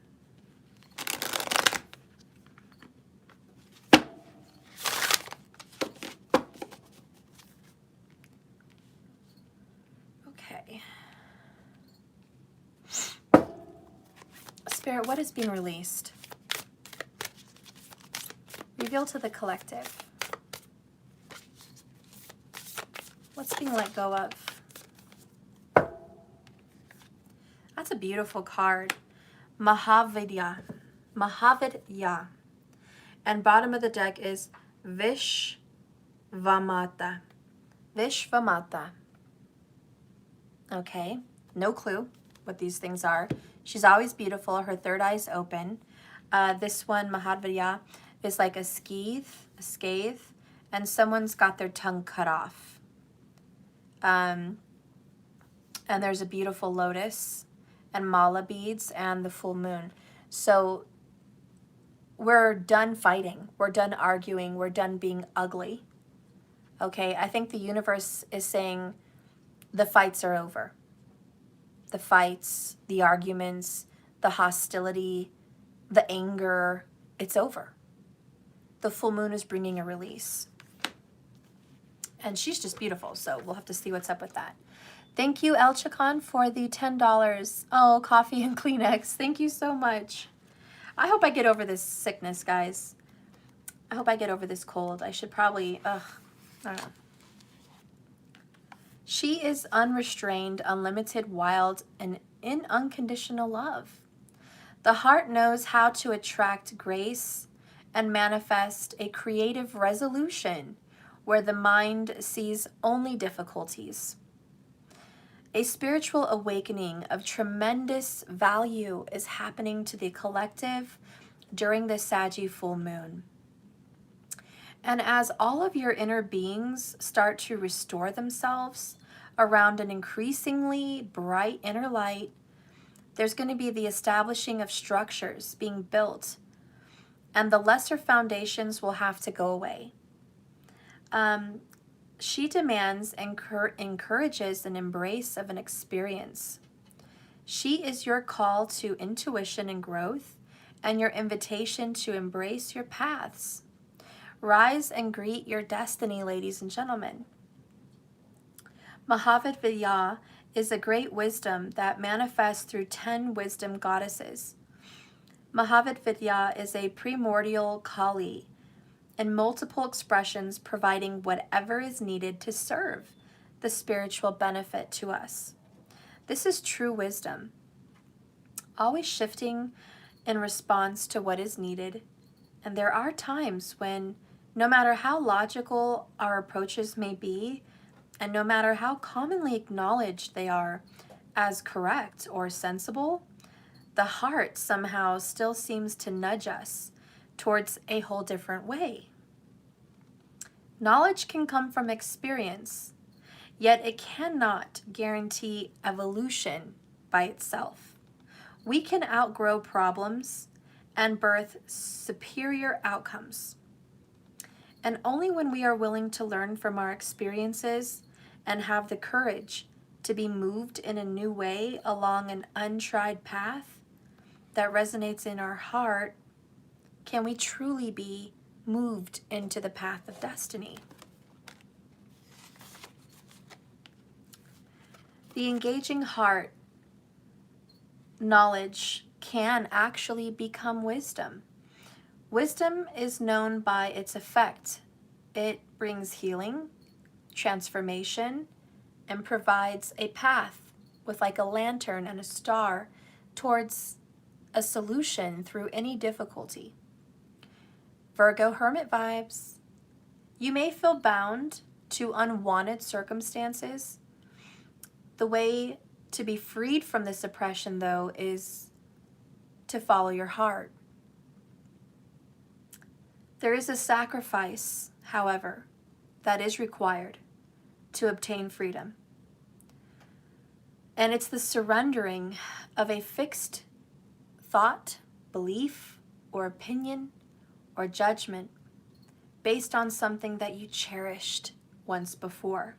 Okay. Spirit, what is being released? Reveal to the collective. What's being let go of? That's a beautiful card. Mahavidya. Mahavidya. And bottom of the deck is Vishvamata. Vishvamata. Okay. No clue what these things are. She's always beautiful. Her third eye's open. This one, Mahavidya, is like a scathe, and someone's got their tongue cut off. And there's a beautiful lotus and mala beads and the full moon. So we're done fighting. We're done arguing. We're done being ugly. Okay, I think the universe is saying the fights are over. The fights, the arguments, the hostility, the anger, it's over. The full moon is bringing a release. And she's just beautiful, so we'll have to see what's up with that. Thank you, El Chacon, for the $10. Oh, coffee and Kleenex. Thank you so much. I hope I get over this sickness, guys. I hope I get over this cold. I should probably, I don't know. She is unrestrained, unlimited, wild, and in unconditional love. The heart knows how to attract grace and manifest a creative resolution where the mind sees only difficulties. A spiritual awakening of tremendous value is happening to the collective during the Saggy full moon. And as all of your inner beings start to restore themselves around an increasingly bright inner light, there's going to be the establishing of structures being built, and the lesser foundations will have to go away. She demands and encourages an embrace of an experience. She is your call to intuition and growth, and your invitation to embrace your paths. Rise and greet your destiny, ladies and gentlemen. Mahavidya is a great wisdom that manifests through 10 wisdom goddesses. Mahavidya is a primordial Kali in multiple expressions, providing whatever is needed to serve the spiritual benefit to us. This is true wisdom, always shifting in response to what is needed. And there are times when, no matter how logical our approaches may be, and no matter how commonly acknowledged they are as correct or sensible, the heart somehow still seems to nudge us towards a whole different way. Knowledge can come from experience, yet it cannot guarantee evolution by itself. We can outgrow problems and birth superior outcomes. And only when we are willing to learn from our experiences and have the courage to be moved in a new way along an untried path that resonates in our heart, can we truly be moved into the path of destiny. The engaging heart knowledge can actually become wisdom. Wisdom is known by its effect. It brings healing, transformation, and provides a path with like a lantern and a star towards a solution through any difficulty. Virgo hermit vibes. You may feel bound to unwanted circumstances. The way to be freed from this oppression, though, is to follow your heart. There is a sacrifice, however, that is required to obtain freedom. And it's the surrendering of a fixed thought, belief, or opinion, or judgment based on something that you cherished once before.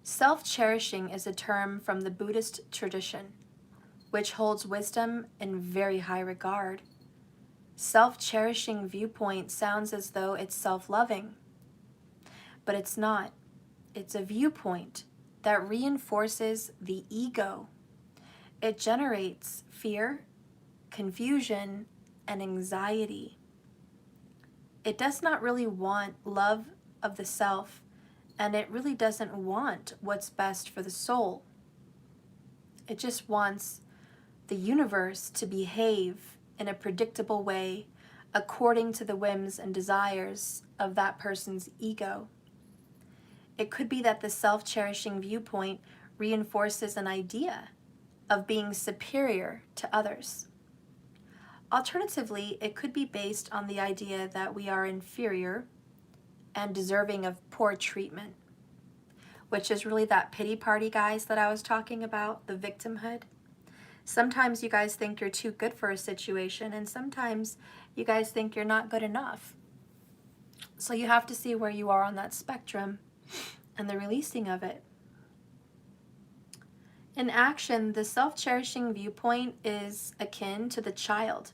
Self-cherishing is a term from the Buddhist tradition, which holds wisdom in very high regard. Self-cherishing viewpoint sounds as though it's self-loving, but it's not. It's a viewpoint that reinforces the ego. It generates fear, confusion, and anxiety. It does not really want love of the self, and it really doesn't want what's best for the soul. It just wants the universe to behave in a predictable way according to the whims and desires of that person's ego. It could be that the self-cherishing viewpoint reinforces an idea of being superior to others. Alternatively, it could be based on the idea that we are inferior and deserving of poor treatment, which is really that pity party, guys, that I was talking about, the victimhood. Sometimes you guys think you're too good for a situation, and sometimes you guys think you're not good enough. So you have to see where you are on that spectrum and the releasing of it. In action, the self-cherishing viewpoint is akin to the child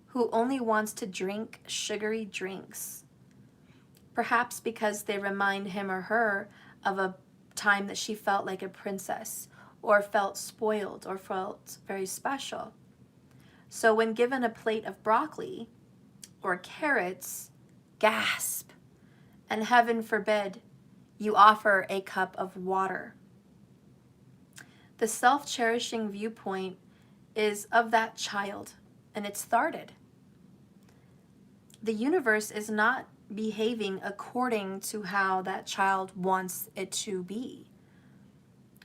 who only wants to drink sugary drinks, perhaps because they remind him or her of a time that she felt like a princess, or felt spoiled, or felt very special. So when given a plate of broccoli or carrots, gasp, and heaven forbid, you offer a cup of water. The self-cherishing viewpoint is of that child, and it's thwarted. The universe is not behaving according to how that child wants it to be.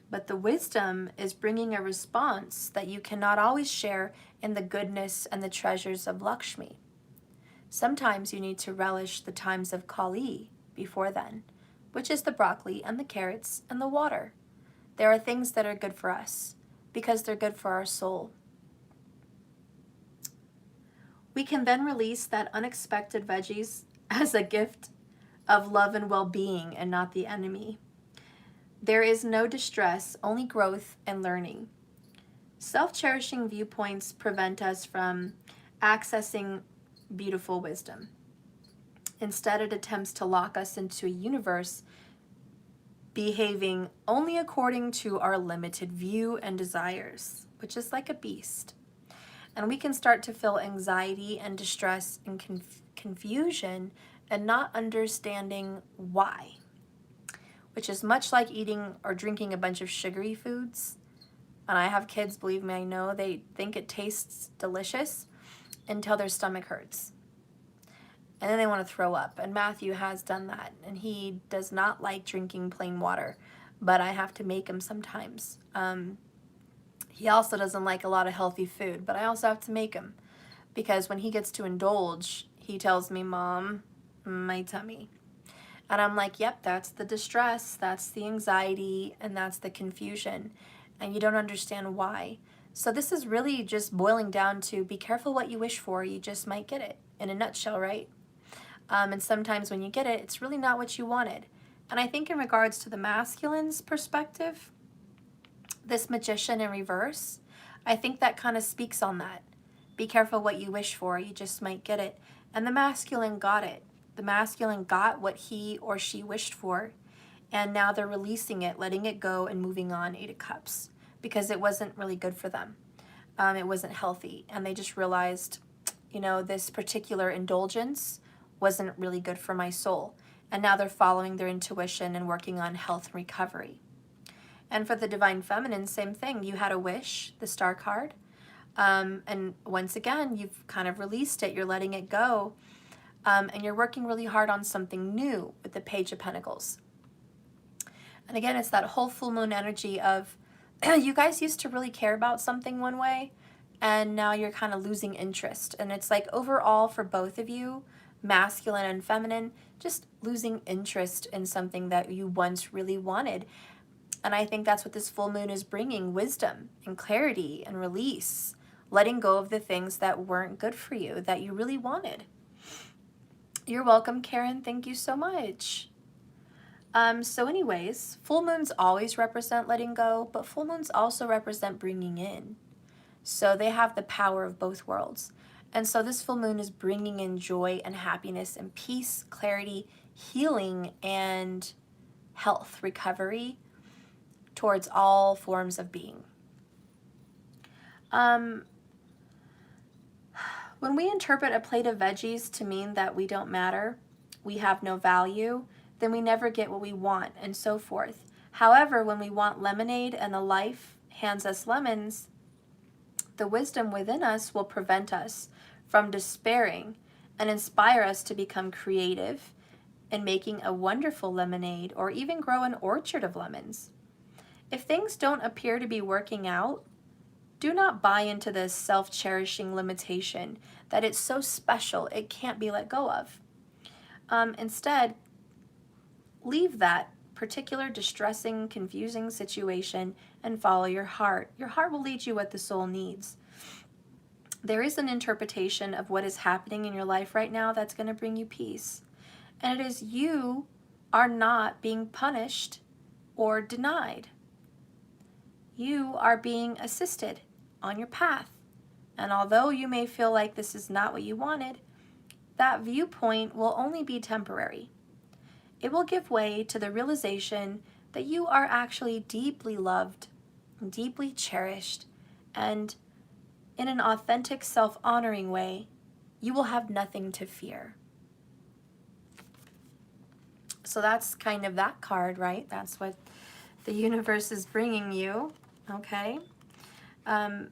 But the wisdom is bringing a response that you cannot always share in the goodness and the treasures of Lakshmi. Sometimes you need to relish the times of Kali before then, which is the broccoli and the carrots and the water. There are things that are good for us because they're good for our soul. We can then release that unexpected veggies as a gift of love and well-being and not the enemy. There is no distress, only growth and learning. Self-cherishing viewpoints prevent us from accessing beautiful wisdom. Instead, it attempts to lock us into a universe behaving only according to our limited view and desires, which is like a beast. And we can start to feel anxiety and distress and confusion and not understanding why, which is much like eating or drinking a bunch of sugary foods. And I have kids, believe me, I know, they think it tastes delicious until their stomach hurts. And then they want to throw up. And Matthew has done that. And he does not like drinking plain water, but I have to make him sometimes. He also doesn't like a lot of healthy food, but I also have to make him. Because when he gets to indulge, he tells me, Mom, my tummy. And I'm like, yep, that's the distress, that's the anxiety, and that's the confusion. And you don't understand why. So this is really just boiling down to be careful what you wish for, you just might get it, in a nutshell, right? And sometimes when you get it, it's really not what you wanted. And I think in regards to the masculine's perspective, this magician in reverse, I think that kind of speaks on that. Be careful what you wish for, you just might get it. And the masculine got it. The masculine got what he or she wished for, and now they're releasing it, letting it go, and moving on, 8 of Cups, because it wasn't really good for them. It wasn't healthy, and they just realized, you know, this particular indulgence wasn't really good for my soul. and now they're following their intuition and working on health and recovery. And for the Divine Feminine, same thing. You had a wish, the Star card, and once again, you've kind of released it. You're letting it go, and you're working really hard on something new with the Page of Pentacles. And again, it's that whole full moon energy of you guys used to really care about something one way, and now you're kind of losing interest. And it's like overall for both of you, masculine and feminine, just losing interest in something that you once really wanted. And I think that's what this full moon is bringing, wisdom and clarity and release, letting go of the things that weren't good for you, that you really wanted. You're welcome, Karen. Thank you so much. So anyways, full moons always represent letting go, but full moons also represent bringing in. So they have the power of both worlds. And so this full moon is bringing in joy and happiness and peace, clarity, healing, and health, recovery towards all forms of being. When we interpret a plate of veggies to mean that we don't matter, we have no value, then we never get what we want, and so forth. However, when we want lemonade and a life hands us lemons, the wisdom within us will prevent us from despairing and inspire us to become creative in making a wonderful lemonade or even grow an orchard of lemons. If things don't appear to be working out, do not buy into this self-cherishing limitation that it's so special it can't be let go of. Instead, leave that particular distressing, confusing situation and follow your heart. Your heart will lead you what the soul needs. There is an interpretation of what is happening in your life right now that's going to bring you peace. And it is you are not being punished or denied. You are being assisted on your path. And although you may feel like this is not what you wanted, that viewpoint will only be temporary. It will give way to the realization that you are actually deeply loved, deeply cherished, and in an authentic, self-honoring way, you will have nothing to fear. So that's kind of that card, right? That's what the universe is bringing you, okay? And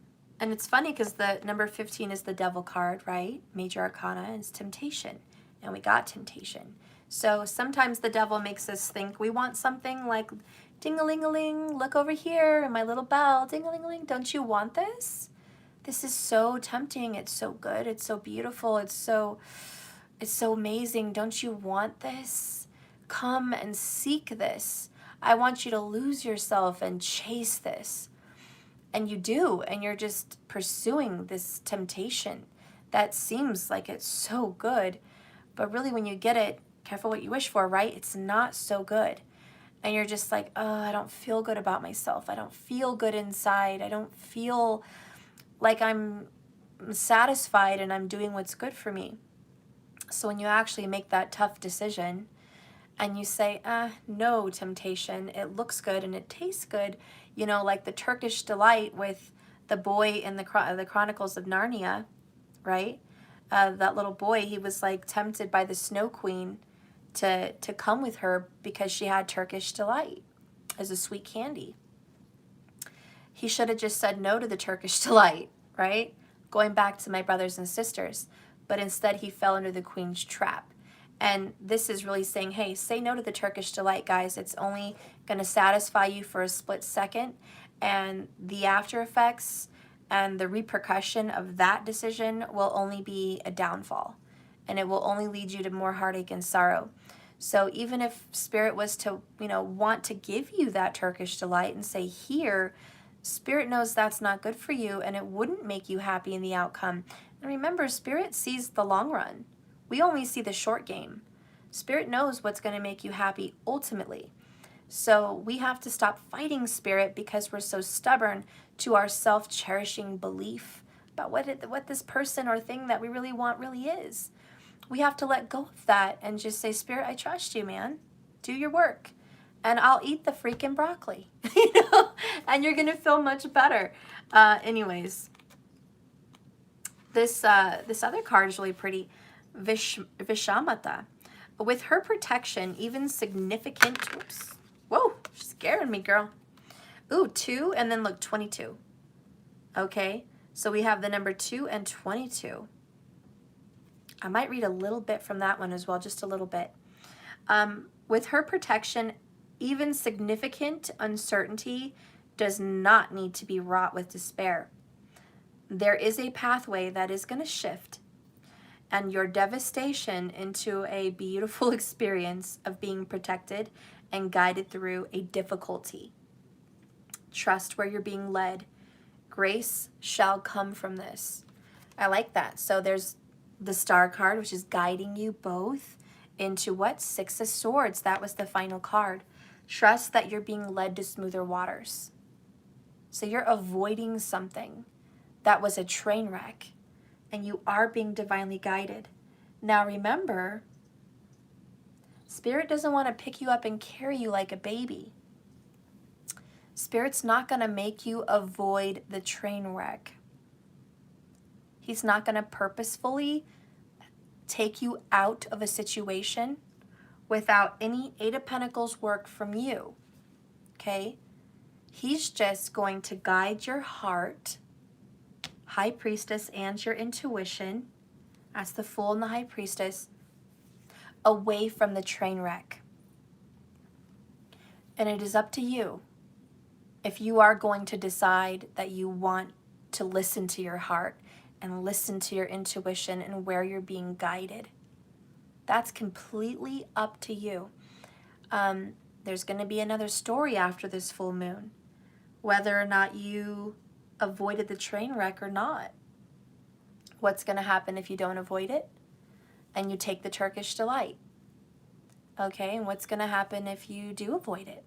it's funny because the number 15 is the Devil card, right? Major Arcana is temptation, and we got temptation. So sometimes the devil makes us think we want something like, ding-a-ling-a-ling, look over here, my little bell, ding-a-ling-a-ling, don't you want this? This is so tempting, it's so good, it's so beautiful, it's so amazing, don't you want this? Come and seek this. I want you to lose yourself and chase this. And you do, and you're just pursuing this temptation that seems like it's so good, but really when you get it, careful what you wish for, right? It's not so good. And you're just like, oh, I don't feel good about myself. I don't feel good inside. I don't feel like I'm satisfied and I'm doing what's good for me. So when you actually make that tough decision and you say, no, temptation, it looks good and it tastes good, you know, like the Turkish delight with the boy in the Chronicles of Narnia, right? That little boy, he was like tempted by the Snow Queen to come with her because she had Turkish delight as a sweet candy. He should have just said no to the Turkish delight, right? Going back to my brothers and sisters. But instead he fell under the queen's trap. And this is really saying, hey, say no to the Turkish delight, guys. It's only going to satisfy you for a split second. And the after effects and the repercussion of that decision will only be a downfall. And it will only lead you to more heartache and sorrow. So even if Spirit was to, want to give you that Turkish delight and say, here, Spirit knows that's not good for you and it wouldn't make you happy in the outcome. And remember, Spirit sees the long run. We only see the short game. Spirit knows what's going to make you happy ultimately. So we have to stop fighting Spirit because we're so stubborn to our self-cherishing belief about what this person or thing that we really want really is. We have to let go of that and just say, Spirit, I trust you, man. Do your work. And I'll eat the freaking broccoli, and you're going to feel much better. Anyways, this other card is really pretty. Vishamata. With her protection, even significant, oops, whoa, she's scaring me, girl. Ooh, 2, and then look, 22. Okay, so we have the number 2 and 22. I might read a little bit from that one as well, just a little bit. With her protection, even significant uncertainty does not need to be wrought with despair. There is a pathway that is going to shift, and your devastation into a beautiful experience of being protected and guided through a difficulty. Trust where you're being led. Grace shall come from this. I like that. So there's the Star card, which is guiding you both into what? 6 of Swords. That was the final card. Trust that you're being led to smoother waters. So you're avoiding something that was a train wreck, and you are being divinely guided. Now remember, Spirit doesn't want to pick you up and carry you like a baby. Spirit's not going to make you avoid the train wreck. He's not going to purposefully take you out of a situation without any 8 of Pentacles work from you. Okay? He's just going to guide your heart, High Priestess, and your intuition, that's the Fool and the High Priestess, away from the train wreck. And it is up to you if you are going to decide that you want to listen to your heart and listen to your intuition and where you're being guided. That's completely up to you. There's going to be another story after this full moon, whether or not you avoided the train wreck or not. What's going to happen if you don't avoid it and you take the Turkish delight? Okay, and what's going to happen if you do avoid it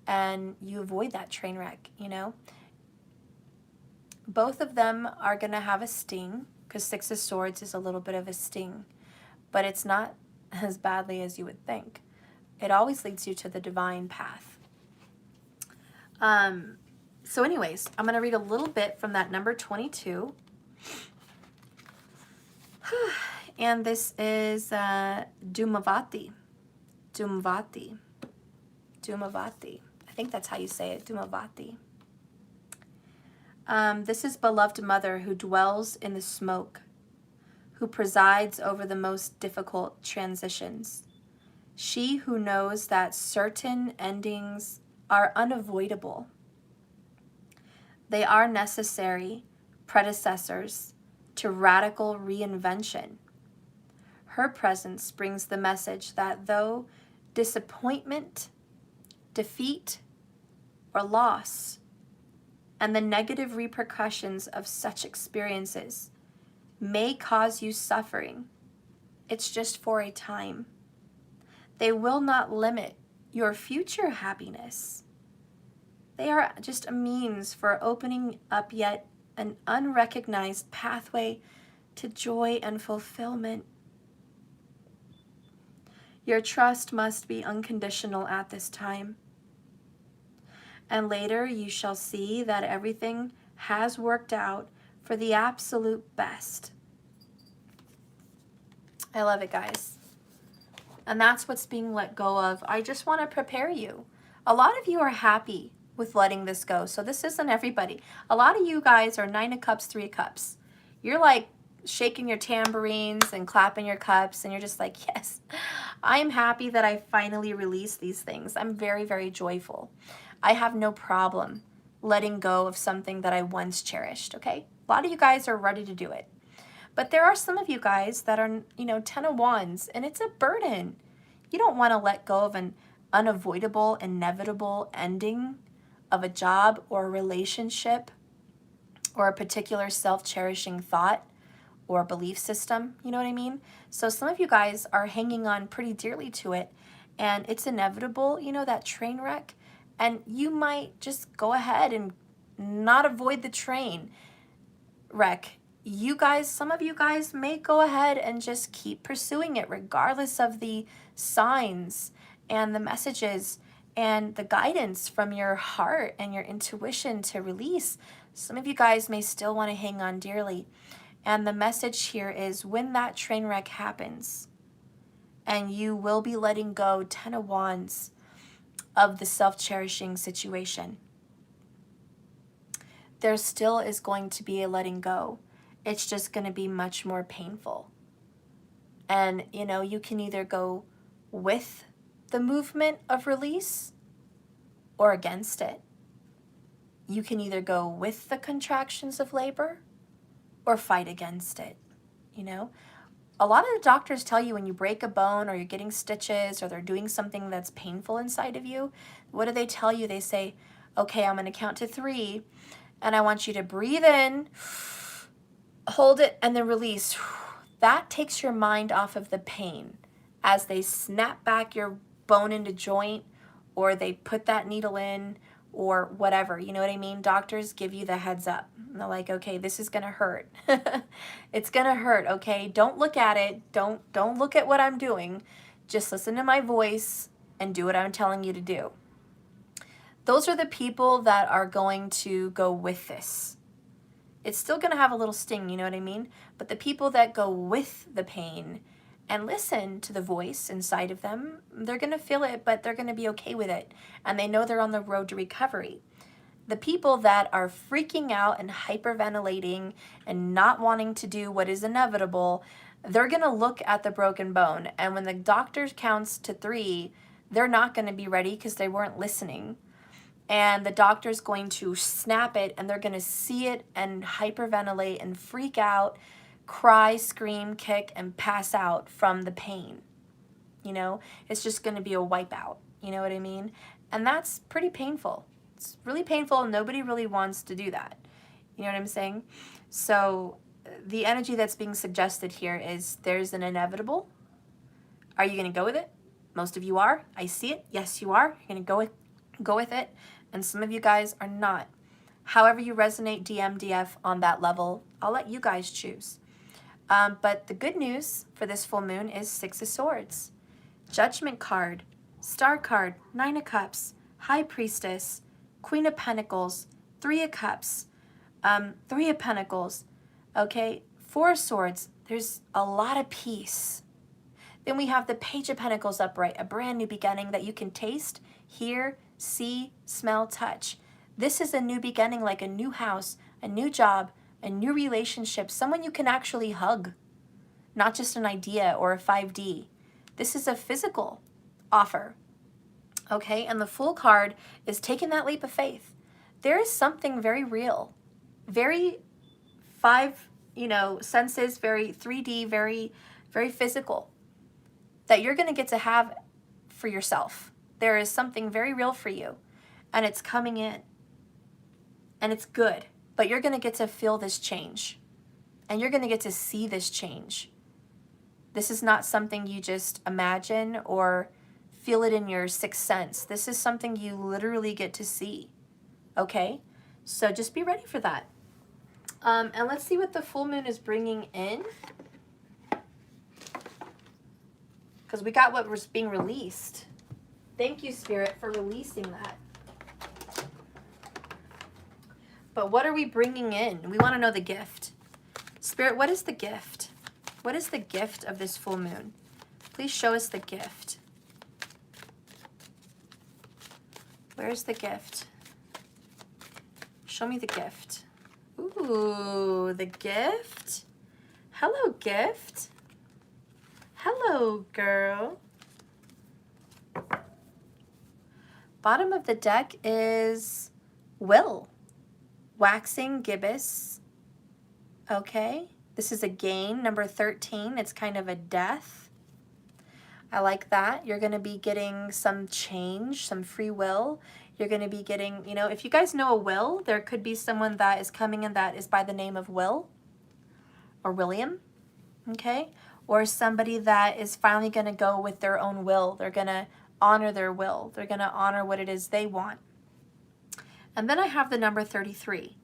and you avoid that train wreck, you know? Both of them are going to have a sting, because 6 of Swords is a little bit of a sting, but it's not as badly as you would think. It always leads you to the divine path. So anyways, I'm going to read a little bit from that number 22. And this is Dhumavati. Dhumavati. Dhumavati. I think that's how you say it, Dhumavati. This is beloved mother who dwells in the smoke, who presides over the most difficult transitions. She who knows that certain endings are unavoidable. They are necessary predecessors to radical reinvention. Her presence brings the message that though disappointment, defeat, or loss, and the negative repercussions of such experiences may cause you suffering, it's just for a time. They will not limit your future happiness. They are just a means for opening up yet an unrecognized pathway to joy and fulfillment. Your trust must be unconditional at this time. And later you shall see that everything has worked out for the absolute best. I love it, guys. And that's what's being let go of. I just want to prepare you. A lot of you are happy with letting this go. So this isn't everybody. A lot of you guys are 9 of Cups, 3 of Cups. You're like shaking your tambourines and clapping your cups, and you're just like, yes, I'm happy that I finally released these things. I'm very, very joyful. I have no problem letting go of something that I once cherished, okay? A lot of you guys are ready to do it. But there are some of you guys that are, 10 of Wands, and it's a burden. You don't want to let go of an unavoidable, inevitable ending of a job or a relationship or a particular self-cherishing thought or belief system, you know what I mean? So some of you guys are hanging on pretty dearly to it, and it's inevitable, that train wreck, and you might just go ahead and not avoid the train wreck. You guys, some of you guys may go ahead and just keep pursuing it regardless of the signs and the messages and the guidance from your heart and your intuition to release. Some of you guys may still want to hang on dearly. And the message here is when that train wreck happens, and you will be letting go, 10 of Wands, of the self-cherishing situation. There still is going to be a letting go. It's just going to be much more painful. And, you know, you can either go with the movement of release or against it. You can either go with the contractions of labor or fight against it, you know? A lot of the doctors tell you when you break a bone or you're getting stitches or they're doing something that's painful inside of you, what do they tell you? They say, okay, I'm going to count to 3, and I want you to breathe in, hold it, and then release. That takes your mind off of the pain as they snap back your bone into joint, or they put that needle in, or whatever, you know what I mean? Doctors give you the heads up. And they're like, okay, this is gonna hurt. It's gonna hurt, okay? Don't look at it. Don't look at what I'm doing. Just listen to my voice and do what I'm telling you to do. Those are the people that are going to go with this. It's still gonna have a little sting, you know what I mean? But the people that go with the pain and listen to the voice inside of them, they're going to feel it, but they're going to be okay with it. And they know they're on the road to recovery. The people that are freaking out and hyperventilating and not wanting to do what is inevitable, they're going to look at the broken bone. And when the doctor counts to 3, they're not going to be ready because they weren't listening. And the doctor's going to snap it, and they're going to see it and hyperventilate and freak out, cry, scream, kick, and pass out from the pain. You know, it's just going to be a wipeout. You know what I mean? And that's pretty painful. It's really painful. Nobody really wants to do that. You know what I'm saying? So the energy that's being suggested here is there's an inevitable. Are you going to go with it? Most of you are. I see it. Yes, you are. You're going to go with it. And some of you guys are not. However you resonate, DM, DF on that level, I'll let you guys choose. But the good news for this full moon is 6 of Swords, Judgment card, Star card, 9 of Cups, High Priestess, Queen of Pentacles, 3 of Cups, 3 of Pentacles, okay, 4 of Swords. There's a lot of peace. Then we have the Page of Pentacles upright, a brand new beginning that you can taste, hear, see, smell, touch. This is a new beginning, like a new house, a new job, a new relationship, someone you can actually hug, not just an idea or a 5D. This is a physical offer, okay? And the Fool card is taking that leap of faith. There is something very real, very 5, senses, very 3D, very, very physical that you're going to get to have for yourself. There is something very real for you, and it's coming in, and it's good. But you're going to get to feel this change, and you're going to get to see this change. This is not something you just imagine or feel it in your sixth sense. This is something you literally get to see, okay? So just be ready for that. And let's see what the full moon is bringing in, because we got what was being released. Thank you, Spirit, for releasing that. But what are we bringing in? We want to know the gift. Spirit, what is the gift? What is the gift of this full moon? Please show us the gift. Where's the gift? Show me the gift. Ooh, the gift. Hello, gift. Hello, girl. Bottom of the deck is Will. Waxing gibbous. Okay. This is a gain, number 13. It's kind of a death. I like that. You're going to be getting some change, some free will. You're going to be getting, if you guys know a Will, there could be someone that is coming in that is by the name of Will or William, okay? Or somebody that is finally going to go with their own will. They're going to honor their will. They're going to honor what it is they want. And then I have the number 33.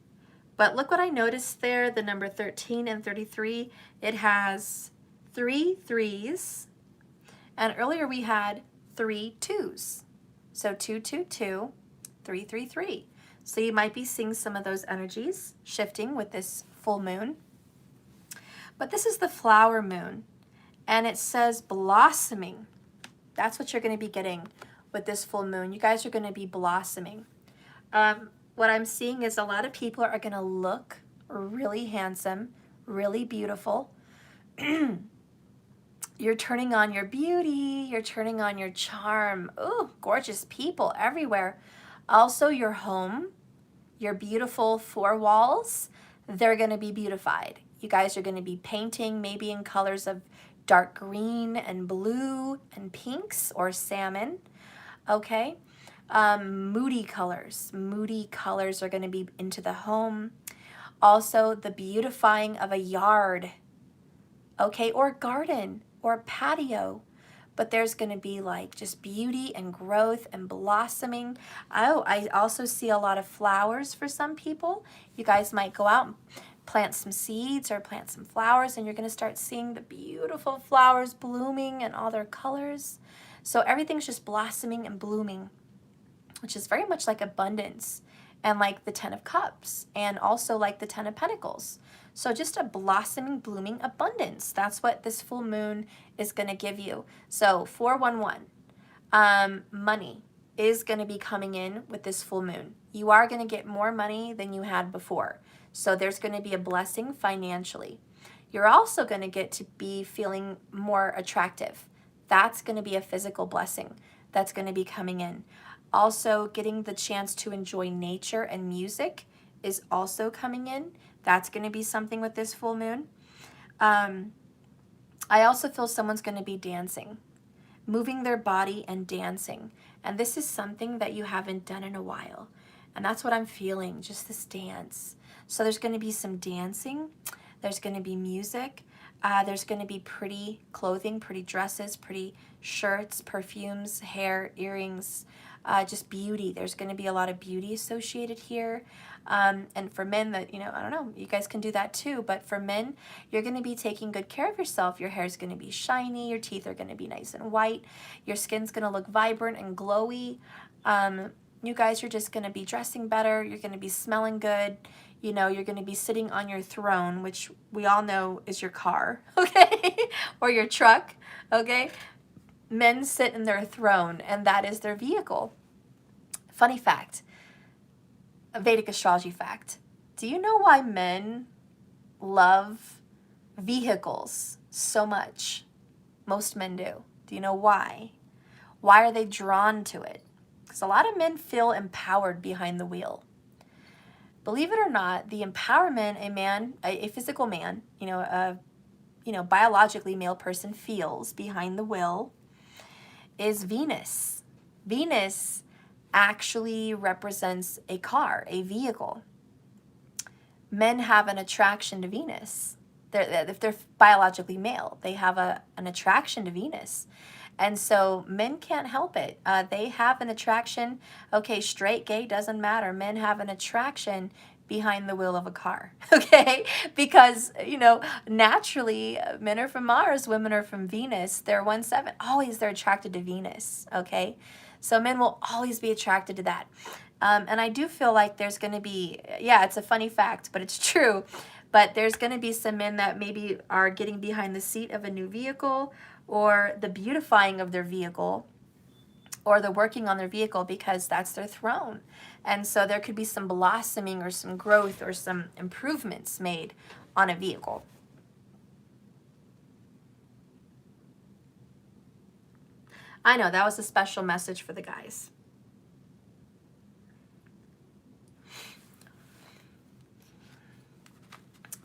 But look what I noticed there, the number 13 and 33. It has 3 3s. And earlier we had 3 2s. So 2 2 2, 3 3 3. So you might be seeing some of those energies shifting with this full moon. But this is the flower moon. and it says blossoming. That's what you're going to be getting with this full moon. You guys are going to be blossoming. What I'm seeing is a lot of people are going to look really handsome, really beautiful. You're turning on your beauty. You're turning on your charm. Ooh, gorgeous people everywhere. Also, your home, your beautiful four walls, they're going to be beautified. You guys are going to be painting maybe in colors of dark green and blue and pinks or salmon, okay? Moody colors. Moody colors are going to be into the home. Also, the beautifying of a yard, okay, or garden or patio. But there's going to be like just beauty and growth and blossoming. Oh, I also see a lot of flowers for some people. You guys might go out and plant some seeds or plant some flowers, and you're going to start seeing the beautiful flowers blooming in all their colors. So everything's just blossoming and blooming, which is very much like abundance and like the 10 of Cups and also like the 10 of Pentacles. So just a blossoming, blooming abundance. That's what this full moon is going to give you. So 411, money is going to be coming in with this full moon. You are going to get more money than you had before. So there's going to be a blessing financially. You're also going to get to be feeling more attractive. That's going to be a physical blessing that's going to be coming in. Also, getting the chance to enjoy nature and music is also coming in. That's going to be something with this full moon. I also feel someone's going to be dancing, moving their body and dancing. And this is something that you haven't done in a while. And that's what I'm feeling, just this dance. So there's going to be some dancing. There's going to be music. There's going to be pretty clothing, pretty dresses, pretty shirts, perfumes, hair, earrings, just beauty. There's going to be a lot of beauty associated here. And for men, that, you know, I don't know, you guys can do that too. But for men, you're going to be taking good care of yourself. Your hair is going to be shiny. Your teeth are going to be nice and white. Your skin's going to look vibrant and glowy. You guys are just going to be dressing better. You're going to be smelling good. You know, you're going to be sitting on your throne, which we all know is your car, okay? Or your truck, okay? Men sit in their throne, and that is their vehicle. Funny fact, a Vedic astrology fact. Do you know why men love vehicles so much? Most men do. Do you know why? Why are they drawn to it? Because a lot of men feel empowered behind the wheel. Believe it or not, the empowerment a physical man, biologically male person feels behind the wheel is Venus. Venus actually represents a car, a vehicle. Men have an attraction to Venus. If they're biologically male, they have an attraction to Venus. And so men can't help it. They have an attraction. Okay, straight, gay, doesn't matter. Men have an attraction behind the wheel of a car, okay? Because, naturally, men are from Mars, women are from Venus. They're 1/7. Always they're attracted to Venus, okay? So men will always be attracted to that. And I do feel like there's going to be, it's a funny fact, but it's true. But there's going to be some men that maybe are getting behind the seat of a new vehicle, or the beautifying of their vehicle, or the working on their vehicle, because that's their throne. And so there could be some blossoming or some growth or some improvements made on a vehicle. I know, that was a special message for the guys.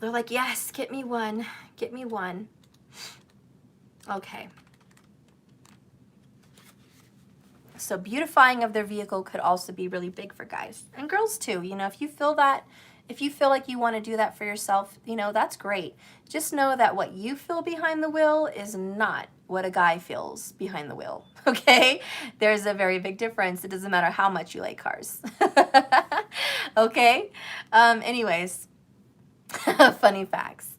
They're like, yes, get me one. Get me one. Okay. So beautifying of their vehicle could also be really big for guys and girls too. If you feel that, if you feel like you want to do that for yourself, that's great. Just know that what you feel behind the wheel is not what a guy feels behind the wheel, okay? There's a very big difference. It doesn't matter how much you like cars, okay? Anyways, funny facts.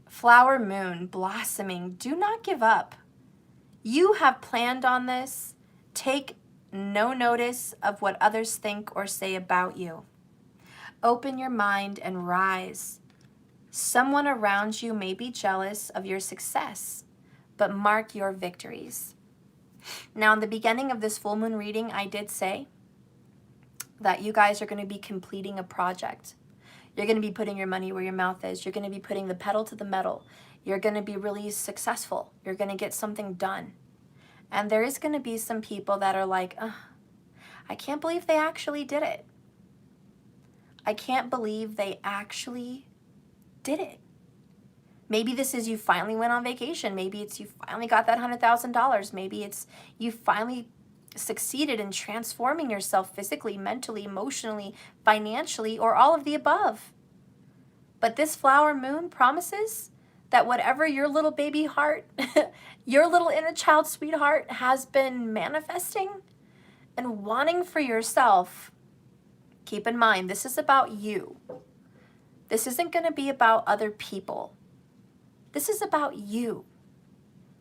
Flower moon, blossoming. Do not give up. You have planned on this. Take no notice of what others think or say about you. Open your mind and rise. Someone around you may be jealous of your success, but mark your victories. Now, in the beginning of this full moon reading, I did say that you guys are going to be completing a project. You're going to be putting your money where your mouth is. You're going to be putting the pedal to the metal. You're going to be really successful. You're going to get something done. And there is going to be some people that are like, I can't believe they actually did it. I can't believe they actually did it. Maybe this is you finally went on vacation. Maybe it's you finally got that $100,000. Maybe it's you finally succeeded in transforming yourself physically, mentally, emotionally, financially, or all of the above. But this flower moon promises that whatever your little baby heart, your little inner child sweetheart has been manifesting and wanting for yourself, keep in mind, this is about you. This isn't going to be about other people. This is about you.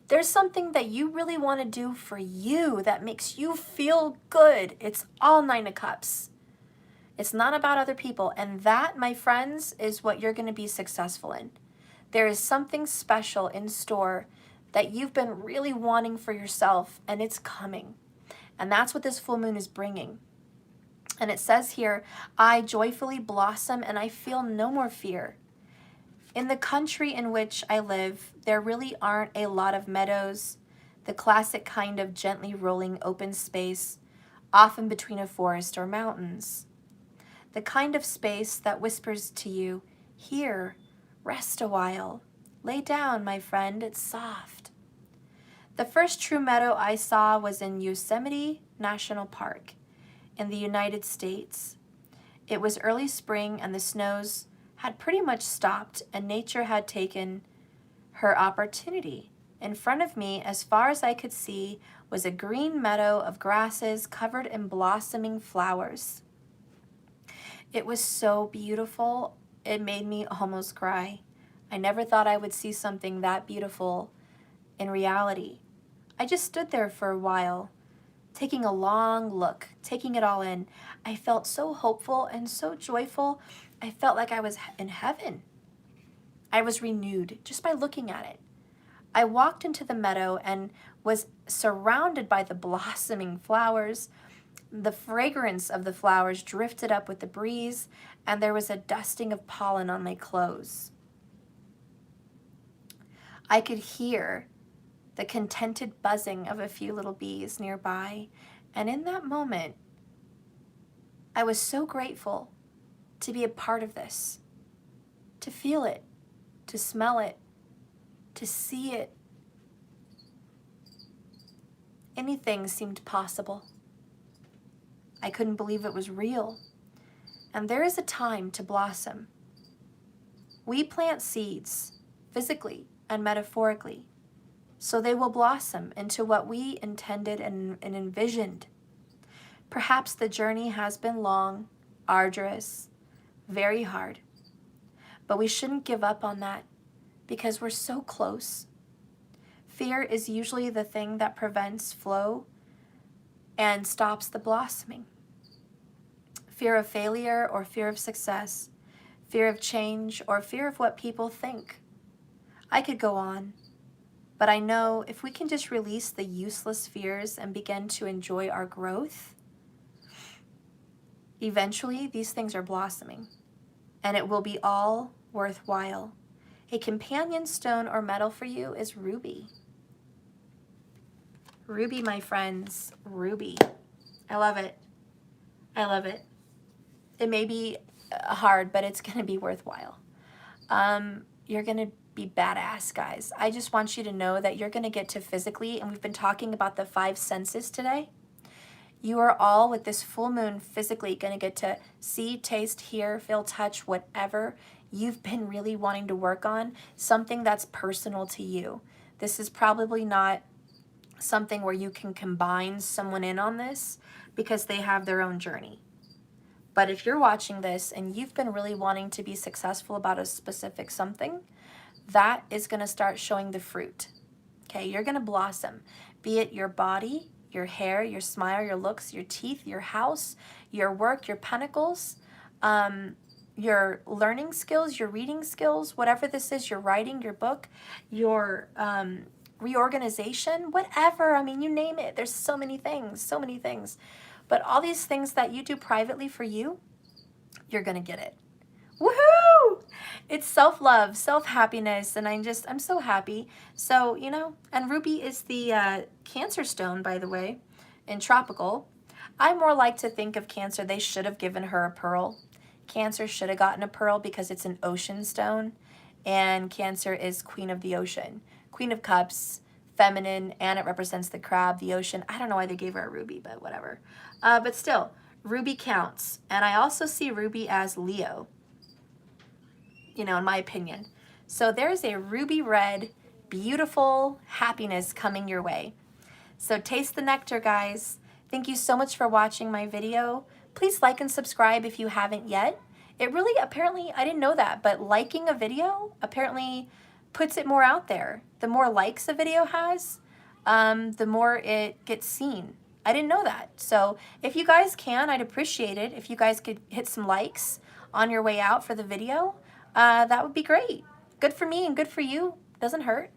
There's something that you really want to do for you that makes you feel good. It's all 9 of Cups. It's not about other people. And that, my friends, is what you're going to be successful in. There is something special in store that you've been really wanting for yourself, and it's coming. And that's what this full moon is bringing. And it says here, I joyfully blossom and I feel no more fear. In the country in which I live, there really aren't a lot of meadows, the classic kind of gently rolling open space, often between a forest or mountains. The kind of space that whispers to you, here, rest a while. Lay down, my friend, it's soft. The first true meadow I saw was in Yosemite National Park in the United States. It was early spring and the snows had pretty much stopped and nature had taken her opportunity. In front of me, as far as I could see, was a green meadow of grasses covered in blossoming flowers. It was so beautiful, it made me almost cry. I never thought I would see something that beautiful in reality. I just stood there for a while, taking a long look, taking it all in. I felt so hopeful and so joyful. I felt like I was in heaven. I was renewed just by looking at it. I walked into the meadow and was surrounded by the blossoming flowers. The fragrance of the flowers drifted up with the breeze, and there was a dusting of pollen on my clothes. I could hear the contented buzzing of a few little bees nearby, and in that moment, I was so grateful to be a part of this, to feel it, to smell it, to see it. Anything seemed possible. I couldn't believe it was real. And there is a time to blossom. We plant seeds, physically and metaphorically, so they will blossom into what we intended and envisioned. Perhaps the journey has been long, arduous, very hard, but we shouldn't give up on that because we're so close. Fear is usually the thing that prevents flow and stops the blossoming. Fear of failure or fear of success, fear of change or fear of what people think. I could go on, but I know if we can just release the useless fears and begin to enjoy our growth, eventually these things are blossoming, and it will be all worthwhile. A companion stone or metal for you is ruby. Ruby, my friends, ruby. I love it. I love it. It may be hard, but it's going to be worthwhile. You're going to be badass, guys. I just want you to know that you're going to get to physically, and we've been talking about the 5 senses today. You are all, with this full moon, physically going to get to see, taste, hear, feel, touch, whatever you've been really wanting to work on, something that's personal to you. This is probably not something where you can combine someone in on this because they have their own journey. But if you're watching this and you've been really wanting to be successful about a specific something, that is going to start showing the fruit. Okay, you're going to blossom, be it your body, your hair, your smile, your looks, your teeth, your house, your work, your pentacles, your learning skills, your reading skills, whatever this is, your writing, your book, your reorganization, whatever. I mean, you name it. There's so many things, so many things. But all these things that you do privately for you, you're going to get it. Woohoo! It's self-love, self-happiness, and I'm so happy. So, you know, and ruby is the Cancer stone, by the way, in tropical. I more like to think of Cancer, they should have given her a pearl. Cancer should have gotten a pearl because it's an ocean stone, and Cancer is queen of the ocean. Queen of Cups, feminine, and it represents the crab, the ocean. I don't know why they gave her a ruby, but whatever. But still, ruby counts. And I also see ruby as Leo, you know, in my opinion. So there's a ruby red, beautiful happiness coming your way. So taste the nectar, guys. Thank you so much for watching my video. Please like and subscribe if you haven't yet. It really, apparently, I didn't know that, but liking a video apparently puts it more out there. The more likes a video has, the more it gets seen. I didn't know that. So if you guys can, I'd appreciate it. If you guys could hit some likes on your way out for the video, that would be great. Good for me and good for you. Doesn't hurt.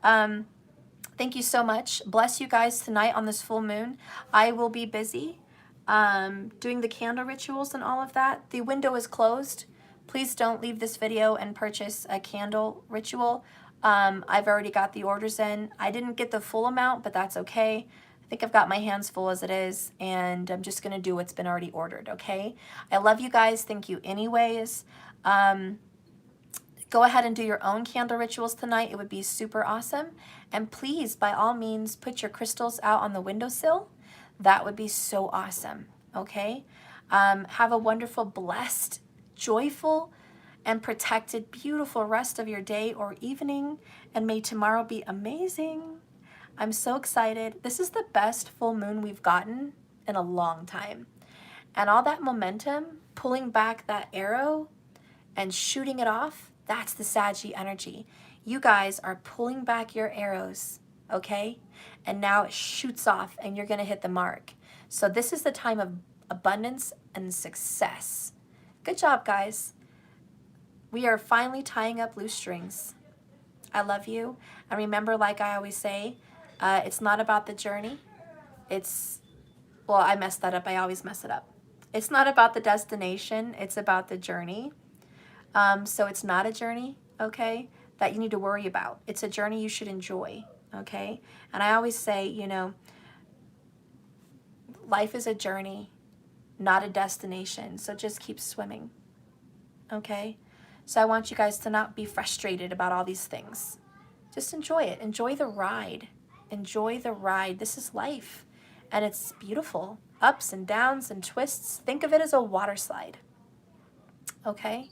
Thank you so much. Bless you guys tonight on this full moon. I will be busy doing the candle rituals and all of that. The window is closed. Please don't leave this video and purchase a candle ritual. I've already got the orders in. I didn't get the full amount, but that's okay. I think I've got my hands full as it is, and I'm just going to do what's been already ordered, okay? I love you guys. Thank you anyways. Go ahead and do your own candle rituals tonight. It would be super awesome. And please, by all means, put your crystals out on the windowsill. That would be so awesome, okay? Have a wonderful, blessed, joyful, and protected, beautiful rest of your day or evening. And may tomorrow be amazing. I'm so excited. This is the best full moon we've gotten in a long time. And all that momentum, pulling back that arrow and shooting it off, that's the Saggy energy. You guys are pulling back your arrows, okay? And now it shoots off and you're going to hit the mark. So this is the time of abundance and success. Good job, guys. We are finally tying up loose strings. I love you. And remember, like I always say, it's not about the journey. Well, I messed that up. I always mess it up. It's not about the destination. It's about the journey. So it's not a journey, okay, that you need to worry about. It's a journey you should enjoy, okay? And I always say, you know, life is a journey, not a destination. So just keep swimming, okay? So I want you guys to not be frustrated about all these things. Just enjoy it. Enjoy the ride. Enjoy the ride. This is life, and it's beautiful. Ups and downs and twists. Think of it as a water slide, okay?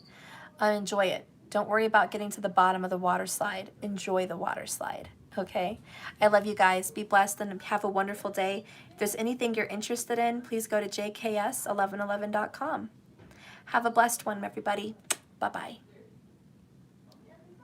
Enjoy it. Don't worry about getting to the bottom of the water slide. Enjoy the water slide, okay? I love you guys. Be blessed and have a wonderful day. If there's anything you're interested in, please go to jks1111.com. Have a blessed one, everybody. Bye-bye.